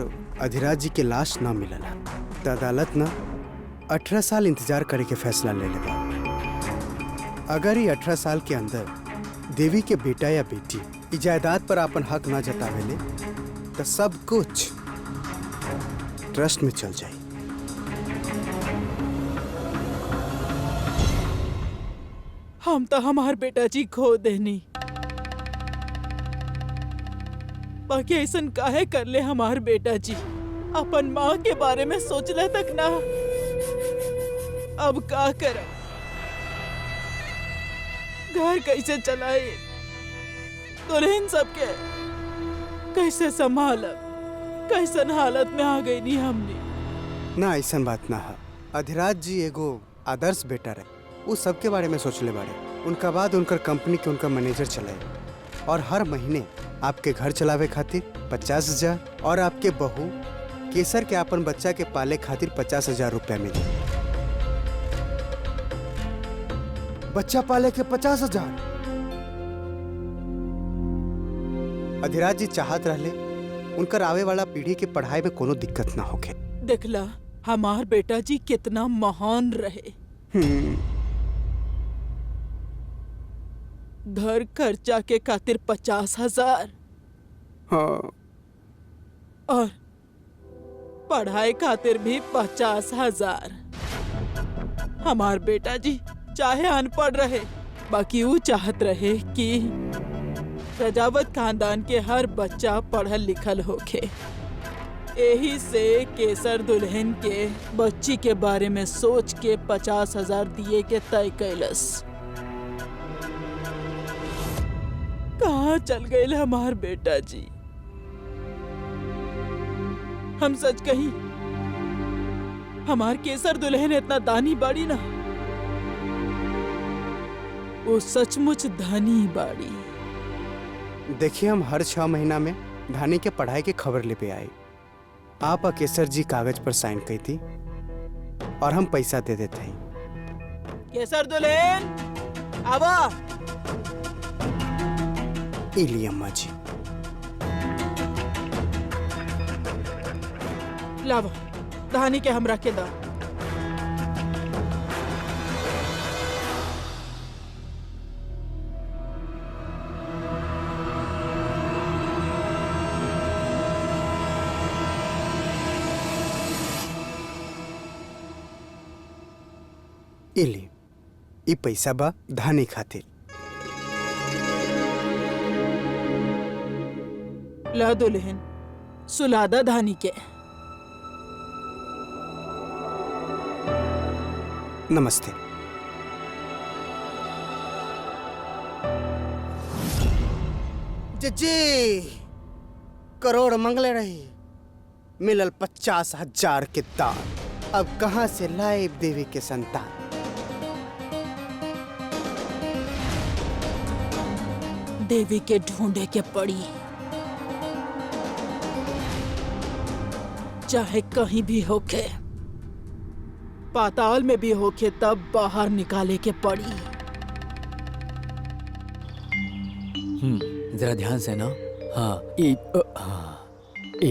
अधिराज जी के लाश ना मिलला तो अदालत ना 18 साल इंतजार करे के फैसला ले लेगा। अगर ये 18 साल के अंदर देवी के बेटा या बेटी ई जायदाद पर अपन हक ना जतावेले तो सब कुछ ट्रस्ट में चल जाए। हम तो हमार बेटा जी खो देनी, बाकी ऐसन काहे कर ले हमार बेटा जी? अपन माँ के बारे में सोचले तक ना। अब का करब? घर कैसे चलाए? दुल्हन सबके कैसे संभालब? कैसन हालत में आ गई नी हमने। ना ऐसा बात ना है। अधिराज जी एगो आदर्श बेटा रहे, वो सबके बारे में सोचले बारे। उनका बाद उनकर कंपनी के उनका मैनेजर चलाए और हर महीने आपके घर चलावे खातिर 50,000 और आपके बहू केसर के अपन बच्चा के पाले खातिर 50,000 रुपया मिले। बच्चा पाले के 50,000। अधिराज जी चाहत रहले उनकर आवे वाला पीढ़ी के पढ़ाई में कोनो दिक्कत ना होके। देखला हमार बेटा जी कितना महान रहे। घर खर्चा के खातिर 50,000 हाँ। और पढ़ाई खातिर भी 50,000। हमार बेटा जी चाहे अनपढ़ रहे, बाकी वो चाहत रहे कि प्रजावत खानदान के हर बच्चा पढ़ल लिखल होखे। यही से केसर दुल्हन के बच्ची के बारे में सोच के 50,000 दिए के तय कैलस। कहाँ चल गए हमार बेटा जी? हम सच कही, हमार केसर दुल्हन इतना दानी बाड़ी ना, वो सचमुच धनी बाड़ी। देखिए हम हर 6 महीना में धानी के पढ़ाई के खबर ले पे आए। आप और केसर जी कागज पर साइन की थी और हम पैसा दे देते हैं। केसर दुल्हन आवा। इली अम्मा जी। लावा धानी के हमरा के दा। इली ई पैसा बा धानी खातिर। ला दुल्हन सुलादा धानी के। नमस्ते। जी करोड़ मंगले रही, मिलल 50,000 के दान। अब कहाँ से लाए देवी के संतान? देवी के ढूंढे के पड़ी, चाहे कहीं भी होके, पाताल में भी होके, तब बाहर निकाले के पड़ी। जरा ध्यान से ना। हाँ ई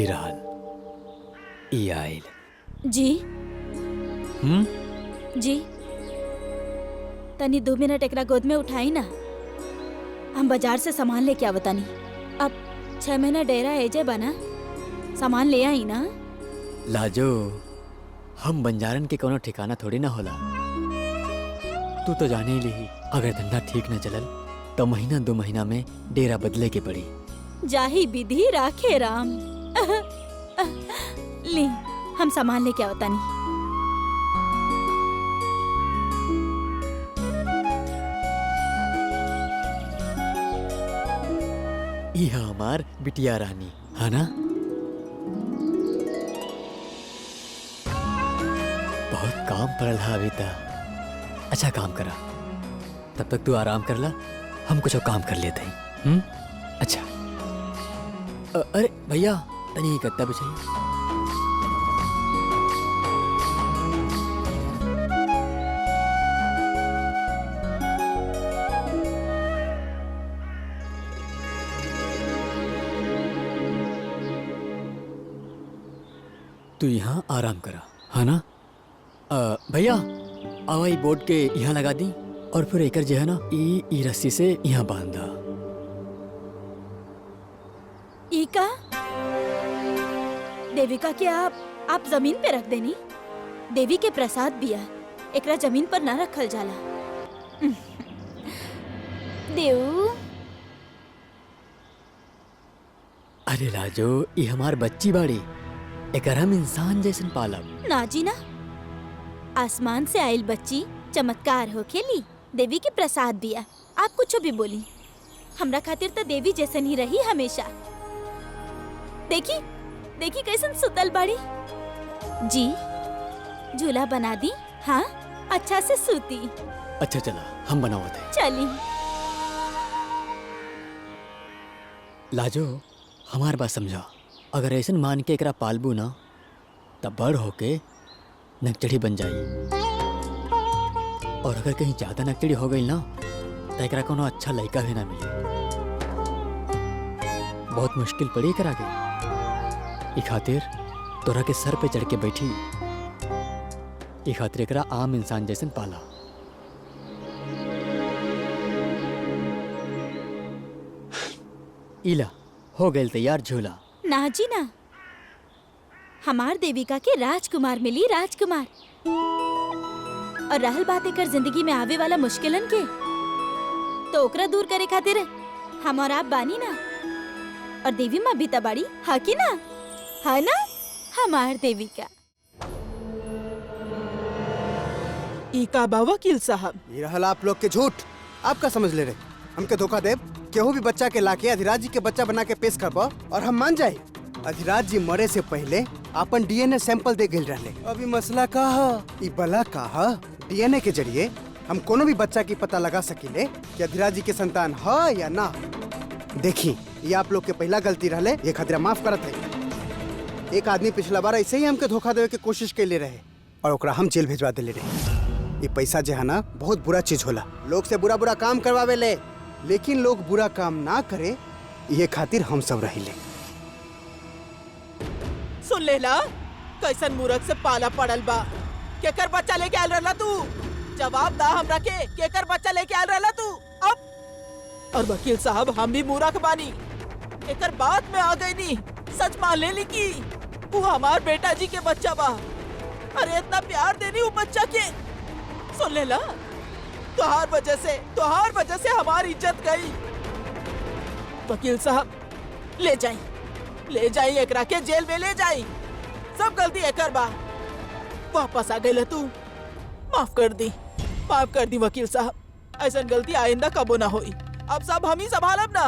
रहल, ई आइल। जी जी तनी 2 मिनट एकरा गोद में उठाई ना, हम बाजार से सामान लेके आवतानी। अब 6 महीना डेरा एजे बना, सामान ले आई ना। लाजो हम बंजारन के कोनो ठिकाना थोड़ी ना होला। तू तो जाने ली, अगर धंधा ठीक न चलल तो महीना 2 महीना में डेरा बदले के पड़ी। जाही विधि राखे राम। ली हम सामान लेके आवतानी। यह हमार बिटिया रानी है ना। बहुत काम पड़ल है अभी तक। अच्छा काम करा, तब तक तू आराम कर ला, हम कुछ और काम कर लेते हैं। अच्छा अरे भैया तनी कत्ता बिछाइए। तू यहाँ आराम करा है ना। भैया आवाई बोर्ड के यहाँ लगा दी और फिर एकर जो है ना ई रस्सी से यहाँ बांधा। ईका देविका के आप जमीन पे रख देनी। देवी के प्रसाद बिया एकरा जमीन पर ना रखल जाला। देव अरे लाजो ये हमार बच्ची बाड़ी, एकर हम इंसान जैसन पालब। ना जी ना, आसमान से आयल बच्ची चमत्कार हो खेली। देवी के प्रसाद बिया, आप कुछ भी बोली, हमरा खातिर तो देवी जैसन ही रही हमेशा। देखी देखी कैसन सुतल बाड़ी जी। झूला बना दी, हाँ अच्छा से सूती। अच्छा चला हम बनावत है। चली लाजो हमार बात समझा, अगर ऐसन मान के एकरा पालबू ना तब बड़ होके नकचढ़ी बन जाई, और अगर कहीं ज्यादा नकचढ़ी हो गई ना तो एकरा कोनो अच्छा लड़का भी ना मिले। बहुत मुश्किल पड़ी एकरा के। ई खातिर तोरा के सर पे चढ़ के बैठी, ई खातिर एकरा आम इंसान जैसन पाला। इला हो गए तैयार झूला। ना जी ना, हमार देविका के राजकुमार मिली, राजकुमार। और रहल बात एकर जिंदगी में आवे वाला मुश्किलन के, तो ओकरा दूर करे खातिर हम और आप बानी ना। और देवी माँ भी तबाड़ी हा की ना, है ना हमार देविका। ईका बा वकील साहब, ये रहल आप लोग के झूठ। आप का समझ ले रहे हमके धोखा देब? केहू भी बच्चा के लाके अधिराज जी के बच्चा बना के पेश करबा और हम मान जाए? अधिराज जी मरे से पहले अपन डीएनए सैंपल दे गेल रहले। अभी मसला का है, ई बला का है, डीएनए के जरिए हम कोनो भी बच्चा की पता लगा सकीले कि अधिराज जी के संतान है या ना। देखी ये आप लोग के पहला गलती रहले, ये खतरा माफ करत है। एक आदमी पिछला बार ऐसे ही हमके धोखा देवे के कोशिश कैले रहे और ओकरा हम जेल भेजवा देले रहे। ये पैसा जो है ना बहुत बुरा चीज होला, लोग से बुरा बुरा काम करवावे ले, लेकिन लोग बुरा काम ना करे ये खातिर हम सब रहिले। सुन लेला कैसन मूर्ख से पाला पड़ल बा। केकर बच्चा लेके आयल रहला तू? जवाब दा हमरा के, केकर बच्चा लेके आयल रहला तू? अब और वकील साहब हम भी मूर्ख बानी, एकर बात में आ गई नी। सच मान ले ली कि वो हमार बेटा जी के बच्चा बा। अरे इतना प्यार देनी वो बच्चा के। सुन लेला तोहार वजह से हमारी इज्जत गई। वकील साहब ले जाई एकरा के जेल में ले जाई। सब गलती एकर बा। वापस आ गई तू, माफ कर दी वकील साहब। ऐसा गलती आइंदा कबो ना होई। अब सब हम ही संभालब ना।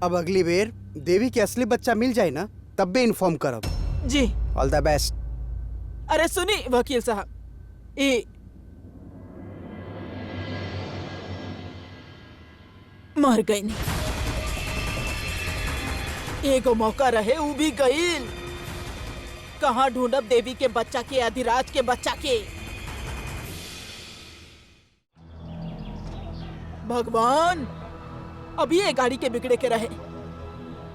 अब अगली बेर देवी के असली बच्चा मिल जाए ना तब भी इन्फॉर्म करब जी। ऑल द बेस्ट। अरे सुनी वकील साहब, ये मर गई नहीं। एगो मौका रहे ऊ भी गईल। कहाँ ढूंढब देवी के बच्चा के, अधिराज के बच्चा के? भगवान, अभी ये गाड़ी के बिगड़े के रहे।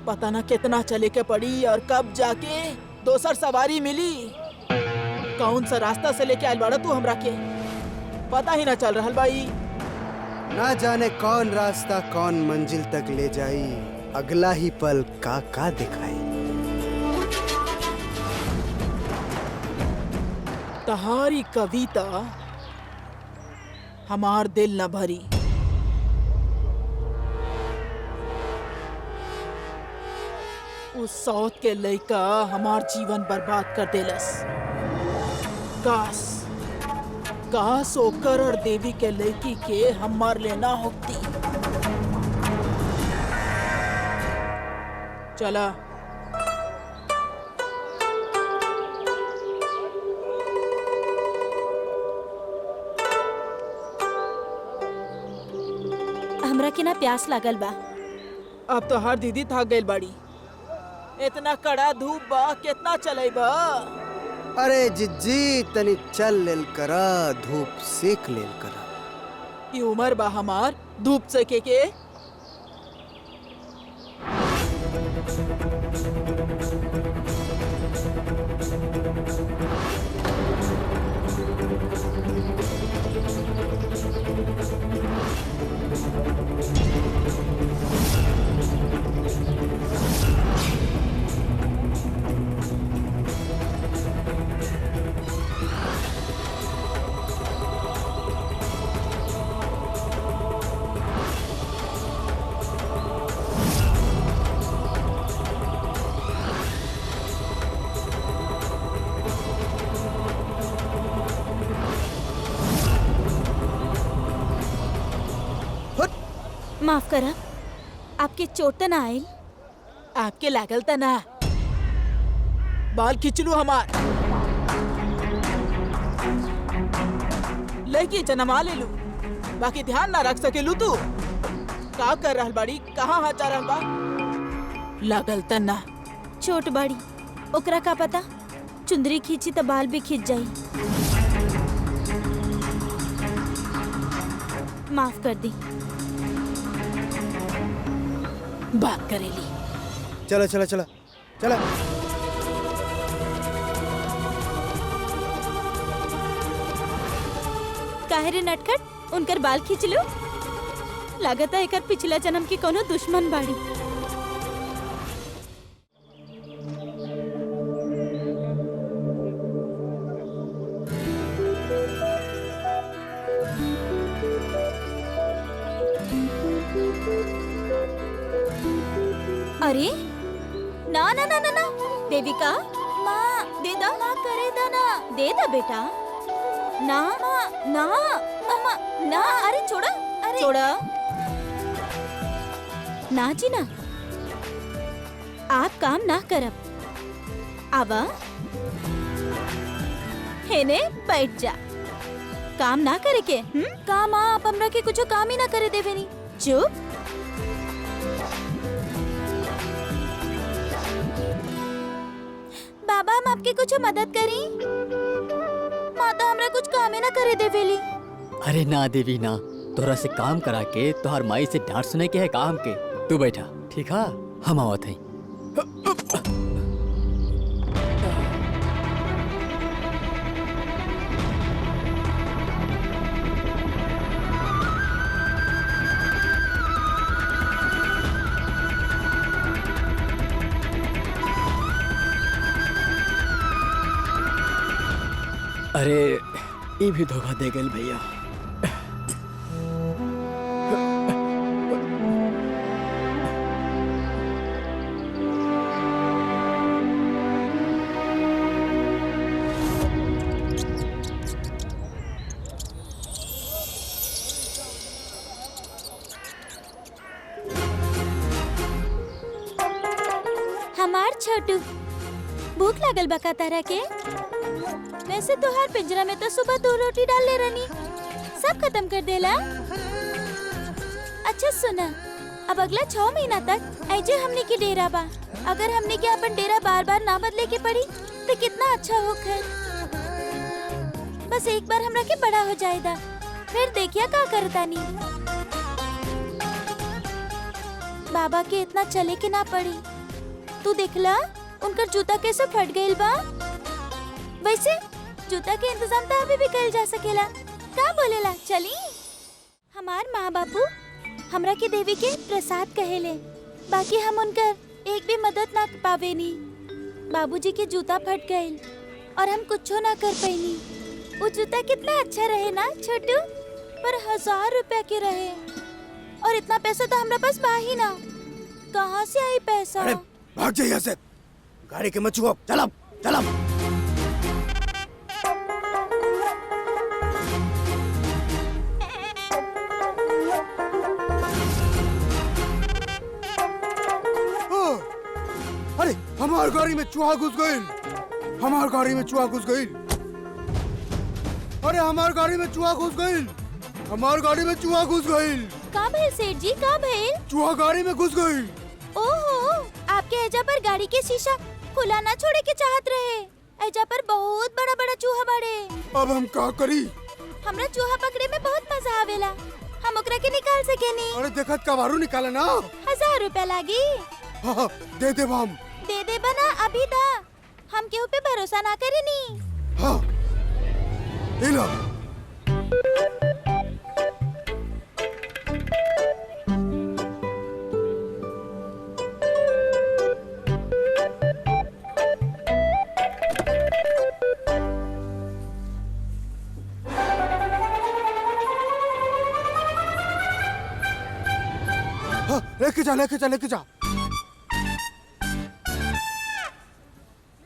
पता ना कितना चले के पड़ी और कब जाके दोसर सवारी मिली। कौन सा रास्ता से लेके आयल बाड़ा तू हमरा के? पता ही ना चल रहल भाई। ना जाने कौन रास्ता कौन मंजिल तक ले जाई, अगला ही पल का दिखाई। तहारी कविता हमार दिल न भरी। उस सौत के लइका हमार जीवन बर्बाद कर देलस। काश ओकर और देवी के लड़की के हमार लेना होती। चला हमरा के ना प्यास लागल बा। अब तो हर दीदी थक गई बाड़ी। इतना कड़ा धूप बा, कितना चले बा? अरे जिज्जी तनी चल लेल करा, धूप सेक लेल करा। ये उम्र बा हमार धूप सेके के। माफ करा, आपके चोट त ना आयल? आपके लागल त ना, बाल खिंचलू हमार, लड़की जनमा ले लू, बाकी ध्यान ना रख सकेलू तू। का कर रहल बाड़ी, कहाँ हाथ जा रहल बा? लागल त ना। छोट बड़ी, ओकरा का पता, चुंदरी खींची तो बाल भी खींच जाई। माफ कर दी। बात करेली। चलो चलो चलो चलो। काहे रे नटखट, उनकर बाल खींच लो। लागत है एकर पिछला जन्म की कोनो दुश्मन बाड़ी। अरे ना ना ना ना ना, देविका माँ दे दो ना, करे दा ना, दे दा बेटा। ना माँ ना, अम्मा ना, अरे छोड़ा, अरे छोड़ा ना जी ना, आप काम ना करब। आवा हेने बैठ जा, काम ना करे के। काम आप हमरा के कुछ काम ही ना करे देवे नी। चुप। बाबा हम आपके कुछ मदद करी, माता हमरा कुछ काम ही ना करे देवेली। अरे ना देवी ना, तोरा से काम करा के तोहर माई से डांट सुने के है काम के। तू बैठा, ठीक है, हम आवत हई। अरे ये भी धोखा दे गए भैया। हमार छोटू, भूख लागल बका तारा के? वैसे तो हर पिंजरा में तो सुबह 2 रोटी डाल ले रनी, सब खत्म कर देला। अच्छा सुना, अब अगला 6 महीना तक ऐजे हमने की डेरा बा। अगर हमने के अपन डेरा बार बार ना बदले के पड़ी तो कितना अच्छा होकर। बस एक बार हमरा के बड़ा हो जाएगा, फिर देखिया का करता नी। बाबा के इतना चले के ना पड़ी। तू देखला उनकर जूता कैसे फट गइल बा। वैसे जूता के इंतजाम तो अभी भी कल जा सकेला। का बोलेला, चली? हमार माँ बापू हमरा के देवी के प्रसाद कहेले, बाकी हम उनकर एक भी मदद ना पावे नी। बाबूजी के जूता फट गइल और हम कुछो ना कर पैनी। वो जूता कितना अच्छा रहे ना छोटू, पर 1000 रुपया के रहे और इतना पैसा तो हमरा पास बा ही ना। कहाँ से आई पैसा? अरे भाग जा यहाँ से, गाड़ी के मत छुओ। चलो चलो। अरे हमार गाड़ी में चूहा घुस गई, हमार गाड़ी में चूहा घुस गई। अरे हमार गाड़ी में चूहा घुस गई, हमार गाड़ी में चूहा घुस गई। का भइल सेठ जी, का भइल? चूहा गाड़ी में घुस गई। ओहो, आपके एजा पर गाड़ी के शीशा खुला ना छोड़े के चाहत रहे। एजा पर बहुत बड़ा बड़ा चूहा बड़े। अब हम का करी? हमरा चूहा पकड़े में बहुत मजा आवेला, हम ओकरा के निकाल सकेनी। अरे देखत का बारू निकाले ना। 1000 रुपया लागी। हाँ, दे दे हम। दे दे बना अभी दा, हम केहू पे भरोसा ना करेनी। हाँ, ये लो। हाँ, लेके जा लेके जा लेके जा।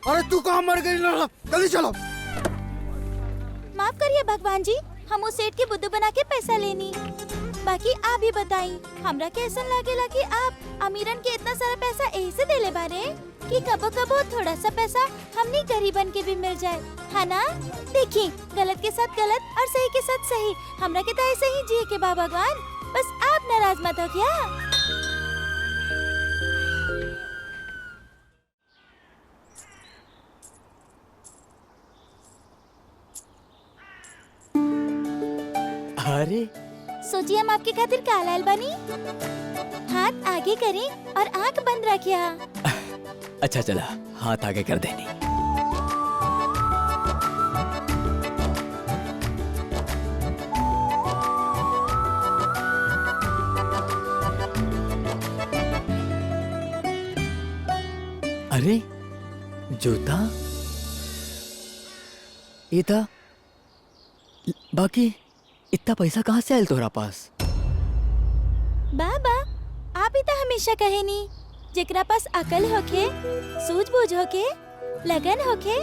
अरे तू कहाँ मर गई ना? जल्दी चलो। माफ करिए भगवान जी, हम उस सेठ की बुद्धू बना के पैसा लेनी। बाकी आप ही बताई, हमरा के ऐसा लागेला कि आप अमीरन के इतना सारा पैसा ऐसे देले बारे कि कबो कबो थोड़ा सा पैसा हमनी गरीबन के भी मिल जाए, है ना? देखी, गलत के साथ गलत और सही के साथ सही, हमरा के तो ऐसे ही जिए के बा भगवान, बस आप नाराज मत हो क्या? अरे सोचिए हम आपके खातिर का लाल बनी। हाथ आगे करें और आंख बंद रखिए। अच्छा चला, हाथ आगे कर देनी। अरे जूता ये था, बाकी इतना पैसा कहाँ से आयल तोहरा पास? बाबा, आप ही तो हमेशा कहे नी, जेकरा पास अकल होके, सूझबूझ होके, लगन होके,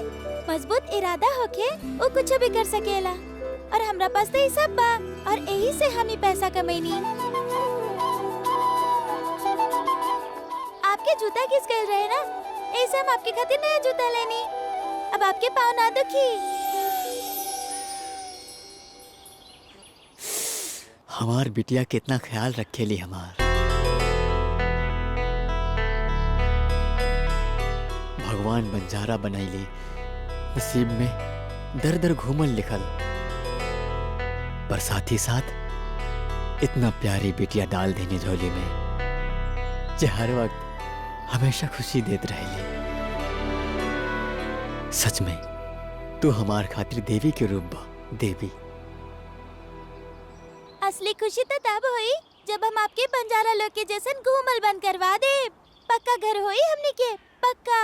मजबूत इरादा होके, वो कुछ भी कर सकेला। और हमरा पास तो ये सब बा, और यही से हम ही पैसा कमाईनी। आपके जूता किस कर रहे ना, ऐसे हम आपके खातिर नया जूता लेनी। अब आपके पाँव ना दुखी। हमार बिटिया कितना ख्याल रखेली हमार। भगवान बंजारा बनैली, नसीब में दर दर घूमल लिखल, पर साथ ही साथ इतना प्यारी बिटिया डाल देनी झोली में, जे हर वक्त हमेशा खुशी देत रहेली। सच में तू हमार खातिर देवी के रूप बा, देवी। असली खुशी तो तब हुई जब हम आपके बंजारा लोग के जैसन घूमल बंद करवा दे। पक्का घर होई हमनी के, पक्का।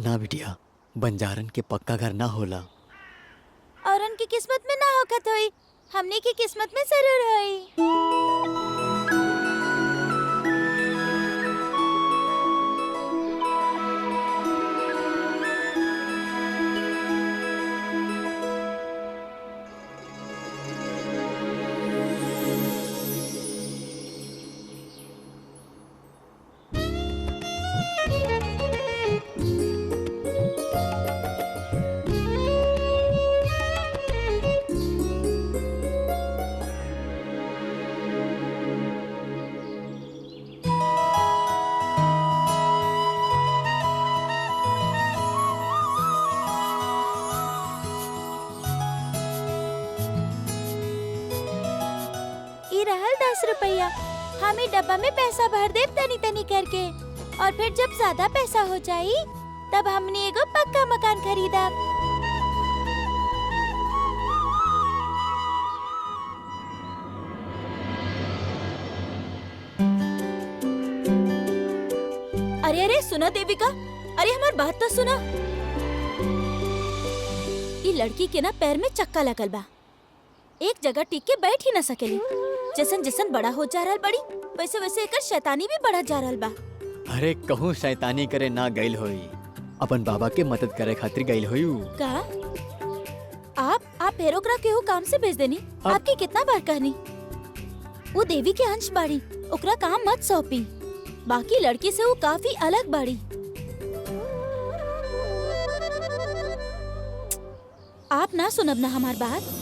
ना बिटिया, बंजारन के पक्का घर ना होला। और उनकी किस्मत में ना होखत होई, हमनी की किस्मत में जरूर होई। ई रहल 10 रुपया, हम ई डब्बा में पैसा भर देब तनी तनी करके, और फिर जब ज्यादा पैसा हो जाई तब हमनी एगो पक्का मकान खरीदब। अरे अरे सुना देविका, अरे हमार बात तो सुना। ई लड़की के ना पैर में चक्का लगल बा, एक जगह टिक के बैठ ही न सकेली। जैसन जैसन बड़ा हो जा रहल बड़ी, वैसे वैसे एकर शैतानी भी बढ़त जा रहल बा। अरे कहूँ शैतानी करे ना गइल होई, अपन बाबा के मदद करे खातिर गइल होई उ। का आप फिर ओकरा केहू काम से भेज देनी? आपके कितना बार कहनी, वो देवी के अंश बाड़ी, ओकरा काम मत सौंपी। बाकी लड़की से वो काफी अलग बाड़ी। आप ना सुनब ना हमार बात।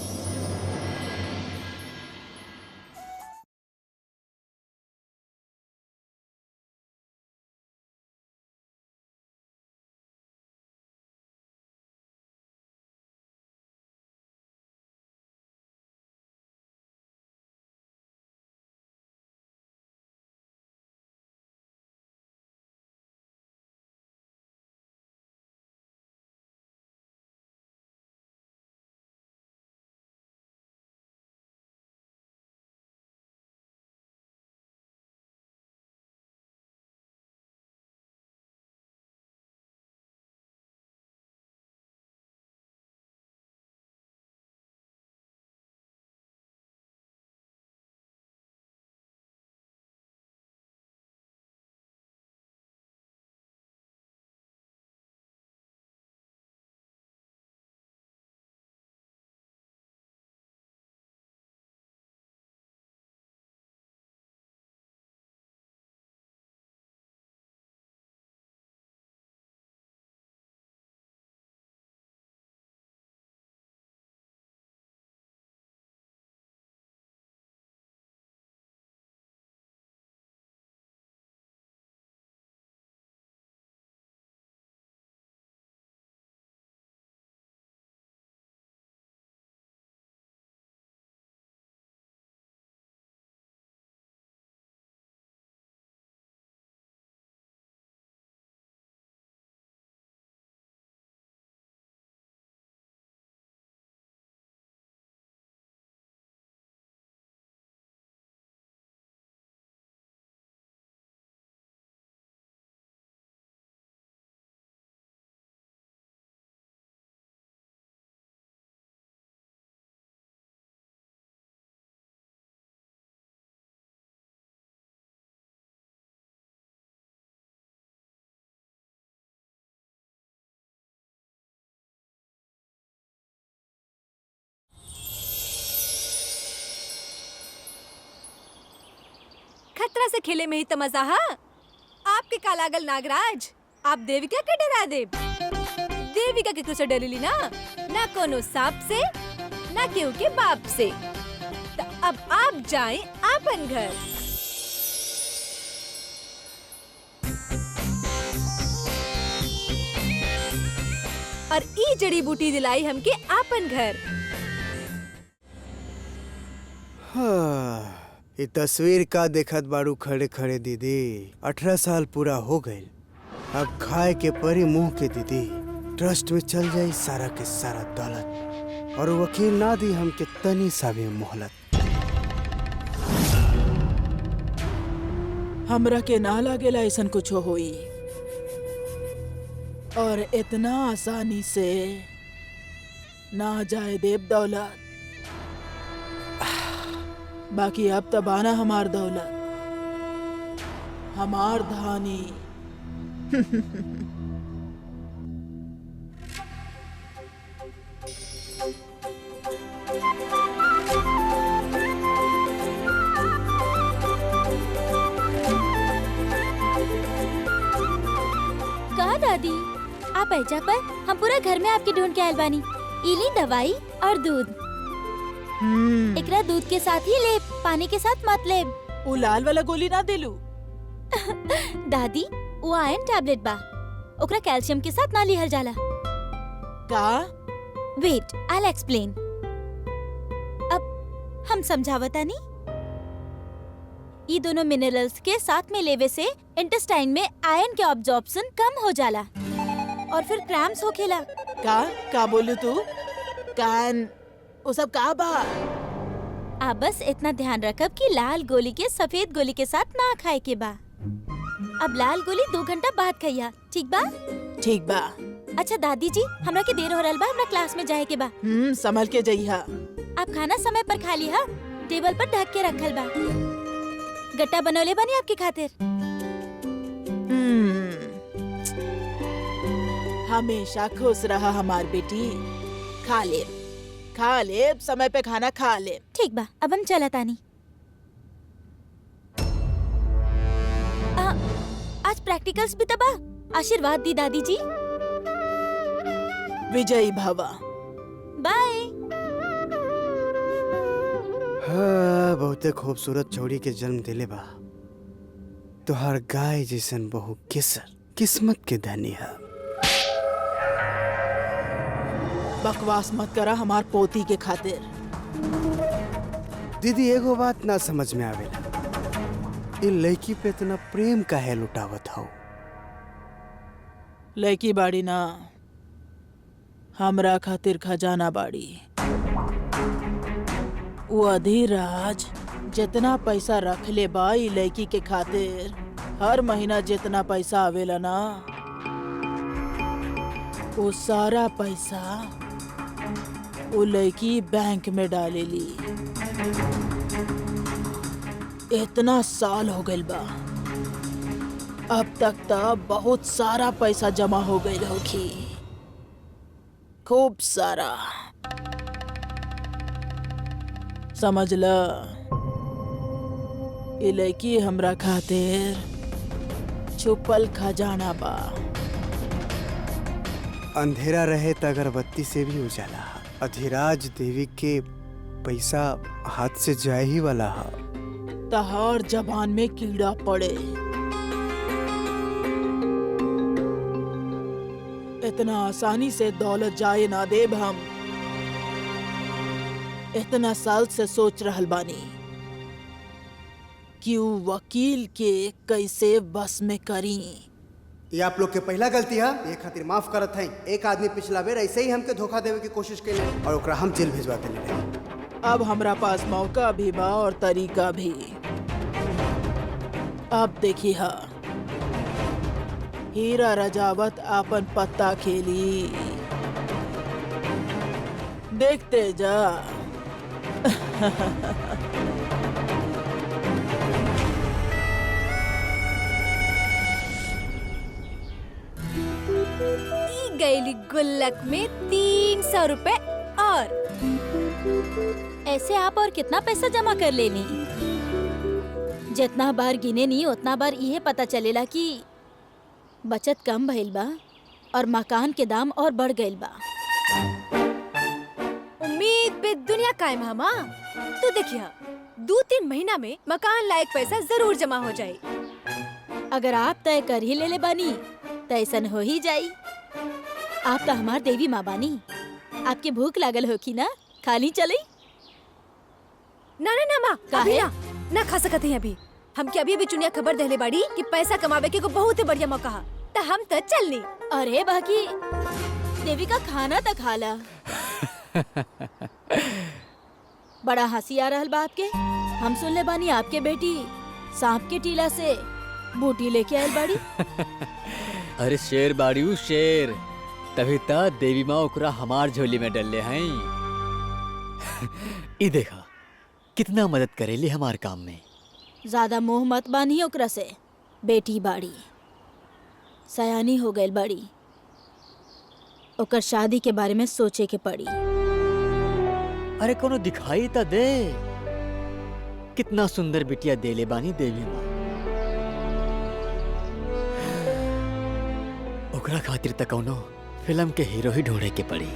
खतरा से खेले में ही तो मजा है। आपके का लागल नागराज, आप देविका के डरा दे। देविका के कुछ डरेली ना कोनो सांप से, ना केहू के बाप से। तो अब आप जाएं आपन घर। और ई जड़ी बूटी दिलाई हमके आपन घर। हाँ, ये तस्वीर का देखत बाड़ू खड़े खड़े दीदी। 18 साल पूरा हो गए, अब खाए के परी मुंह के दीदी। ट्रस्ट में चल जाई सारा के सारा दौलत, और वकील ना दी हमके तनी सा भी मोहलत। हमरा के ना लागेला ऐसन कुछ होई, और इतना आसानी से ना जाए देव दौलत। बाकी अब तब आना हमार दौलत, हमार धानी। कहा दादी, आप ऐजा पर हम पूरा घर में आपके ढूंढ के आयल बानी। इली दवाई और दूध। एकरा दूध के साथ ही ले, पानी के साथ मत ले। वो लाल वाला गोली ना देलू। दादी, वो आयरन टैबलेट बा, ओकरा कैल्शियम के साथ ना लिहल जाला। का? Wait, I will explain. अब हम समझावता नहीं। ये दोनों मिनरल्स के साथ में लेवे से इंटेस्टाइन में आयरन के अब्जॉर्प्शन कम हो जाला और फिर क्रैम्प्स होखेला। का बोलू तू? कान वो सब का बा? आप बस इतना ध्यान रखब कि लाल गोली के सफेद गोली के साथ ना खाए के बा। अब लाल गोली 2 घंटा बाद खाइया, ठीक बा? ठीक बा। अच्छा दादी जी, हमरा के देर हो रहल बा, हमरा क्लास में जाए के बा। संभल के जइहा। आप खाना समय पर खा लिहा, टेबल पर ढक के रखल बा। गट्टा बनौले बानी आपके खातिर। हमेशा खुश रहा हमार बेटी। खा ले, समय पे खाना खा ले। ठीक बा, अब हम चला तानी। आज प्रैक्टिकल्स भी तबा। आशीर्वाद दी दादी जी। विजयी भवा। बाय। हाँ, बहुते खूबसूरत जोड़ी के जन्म दिले बा। तोहार गाय जैसन बहु केसर किस्मत के धनी है। बकवास मत करा हमार पोती के खातिर। दीदी, एगो बात ना समझ में आवेला, इ लड़की पे इतना प्रेम काहे लुटावत हो? लड़की बाड़ी ना, हमरा खातिर खजाना बाड़ी। वो अधिराज जितना पैसा रख ले बा इ लड़की के खातिर, हर महीना जितना पैसा आवेला ना, वो सारा पैसा वो लड़की बैंक में डालेली। इतना साल हो गइल बा, अब तक तो बहुत सारा पैसा जमा हो गइल होखी, खूब सारा। समझ ल, ये लड़की हमरा खातिर छुपल खजाना बा। अंधेरा रहे त अगरबत्ती से भी उजाला। अधिराज देवी के पैसा हाथ से जाए ही वाला है। तहार जबान में कीड़ा पड़े। इतना आसानी से दौलत जाए ना देब हम। इतना साल से सोच रहल बानी कि उ वकील के कैसे बस में करी। ये आप लोग के पहला गलती है, ये खातिर माफ करत हैं। एक आदमी पिछला बेर ऐसे ही हमके धोखा देवे की कोशिश कैले और ओकरा हम जेल भेजवा देले रहे। अब हमरा पास मौका भी बा और तरीका भी। अब देखी हा, हीरा रजावत आपन पत्ता खेली। देखते जा। गईली गुल्लक में 300 रुपए और। ऐसे आप और कितना पैसा जमा कर लेनी? जितना बार गिने नी उतना बार इहे पता चलेला कि बचत कम भइल बा और मकान के दाम और बढ़ गइल बा। उम्मीद पे दुनिया कायम है माँ। तो देखिए 2-3 महीना में मकान लायक पैसा जरूर जमा हो जाए। अगर आप तय कर ही ले बानी तो ऐसन हो ही जाई। आप तो हमार देवी माँ बानी, आपके भूख लागल हो की ना, खाली चली। ना ना ना माँ, काहे? अभी ना खा सकत है अभी। हम के अभी चुनिया खबर देले बाड़ी कि पैसा कमावे के को बहुत ही बढ़िया मौका है, तो हम तो चलनी। अरे बाकी देवी का खाना तो खाला। बड़ा हंसी आ रहल बा आपके। हम सुन ले बानी आपके बेटी सांप के टीला से बूटी लेके आयल बाड़ी। अरे शेर बाड़ियू शेर, तभी त देवी माँ ओकरा हमार झोली में डलले हैं। ई देखा कितना मदद करेली हमार काम में। ज्यादा मोह मत बानी ओकरा से। बेटी बाड़ी सयानी हो गई बाड़ी, ओकर शादी के बारे में सोचे के पड़ी। अरे कोनो दिखाई त दे, कितना सुंदर बिटिया देले बानी देवी माँ। ओकरा खातिर त कोनो फिल्म के हीरो ही ढूंढे के पड़ी।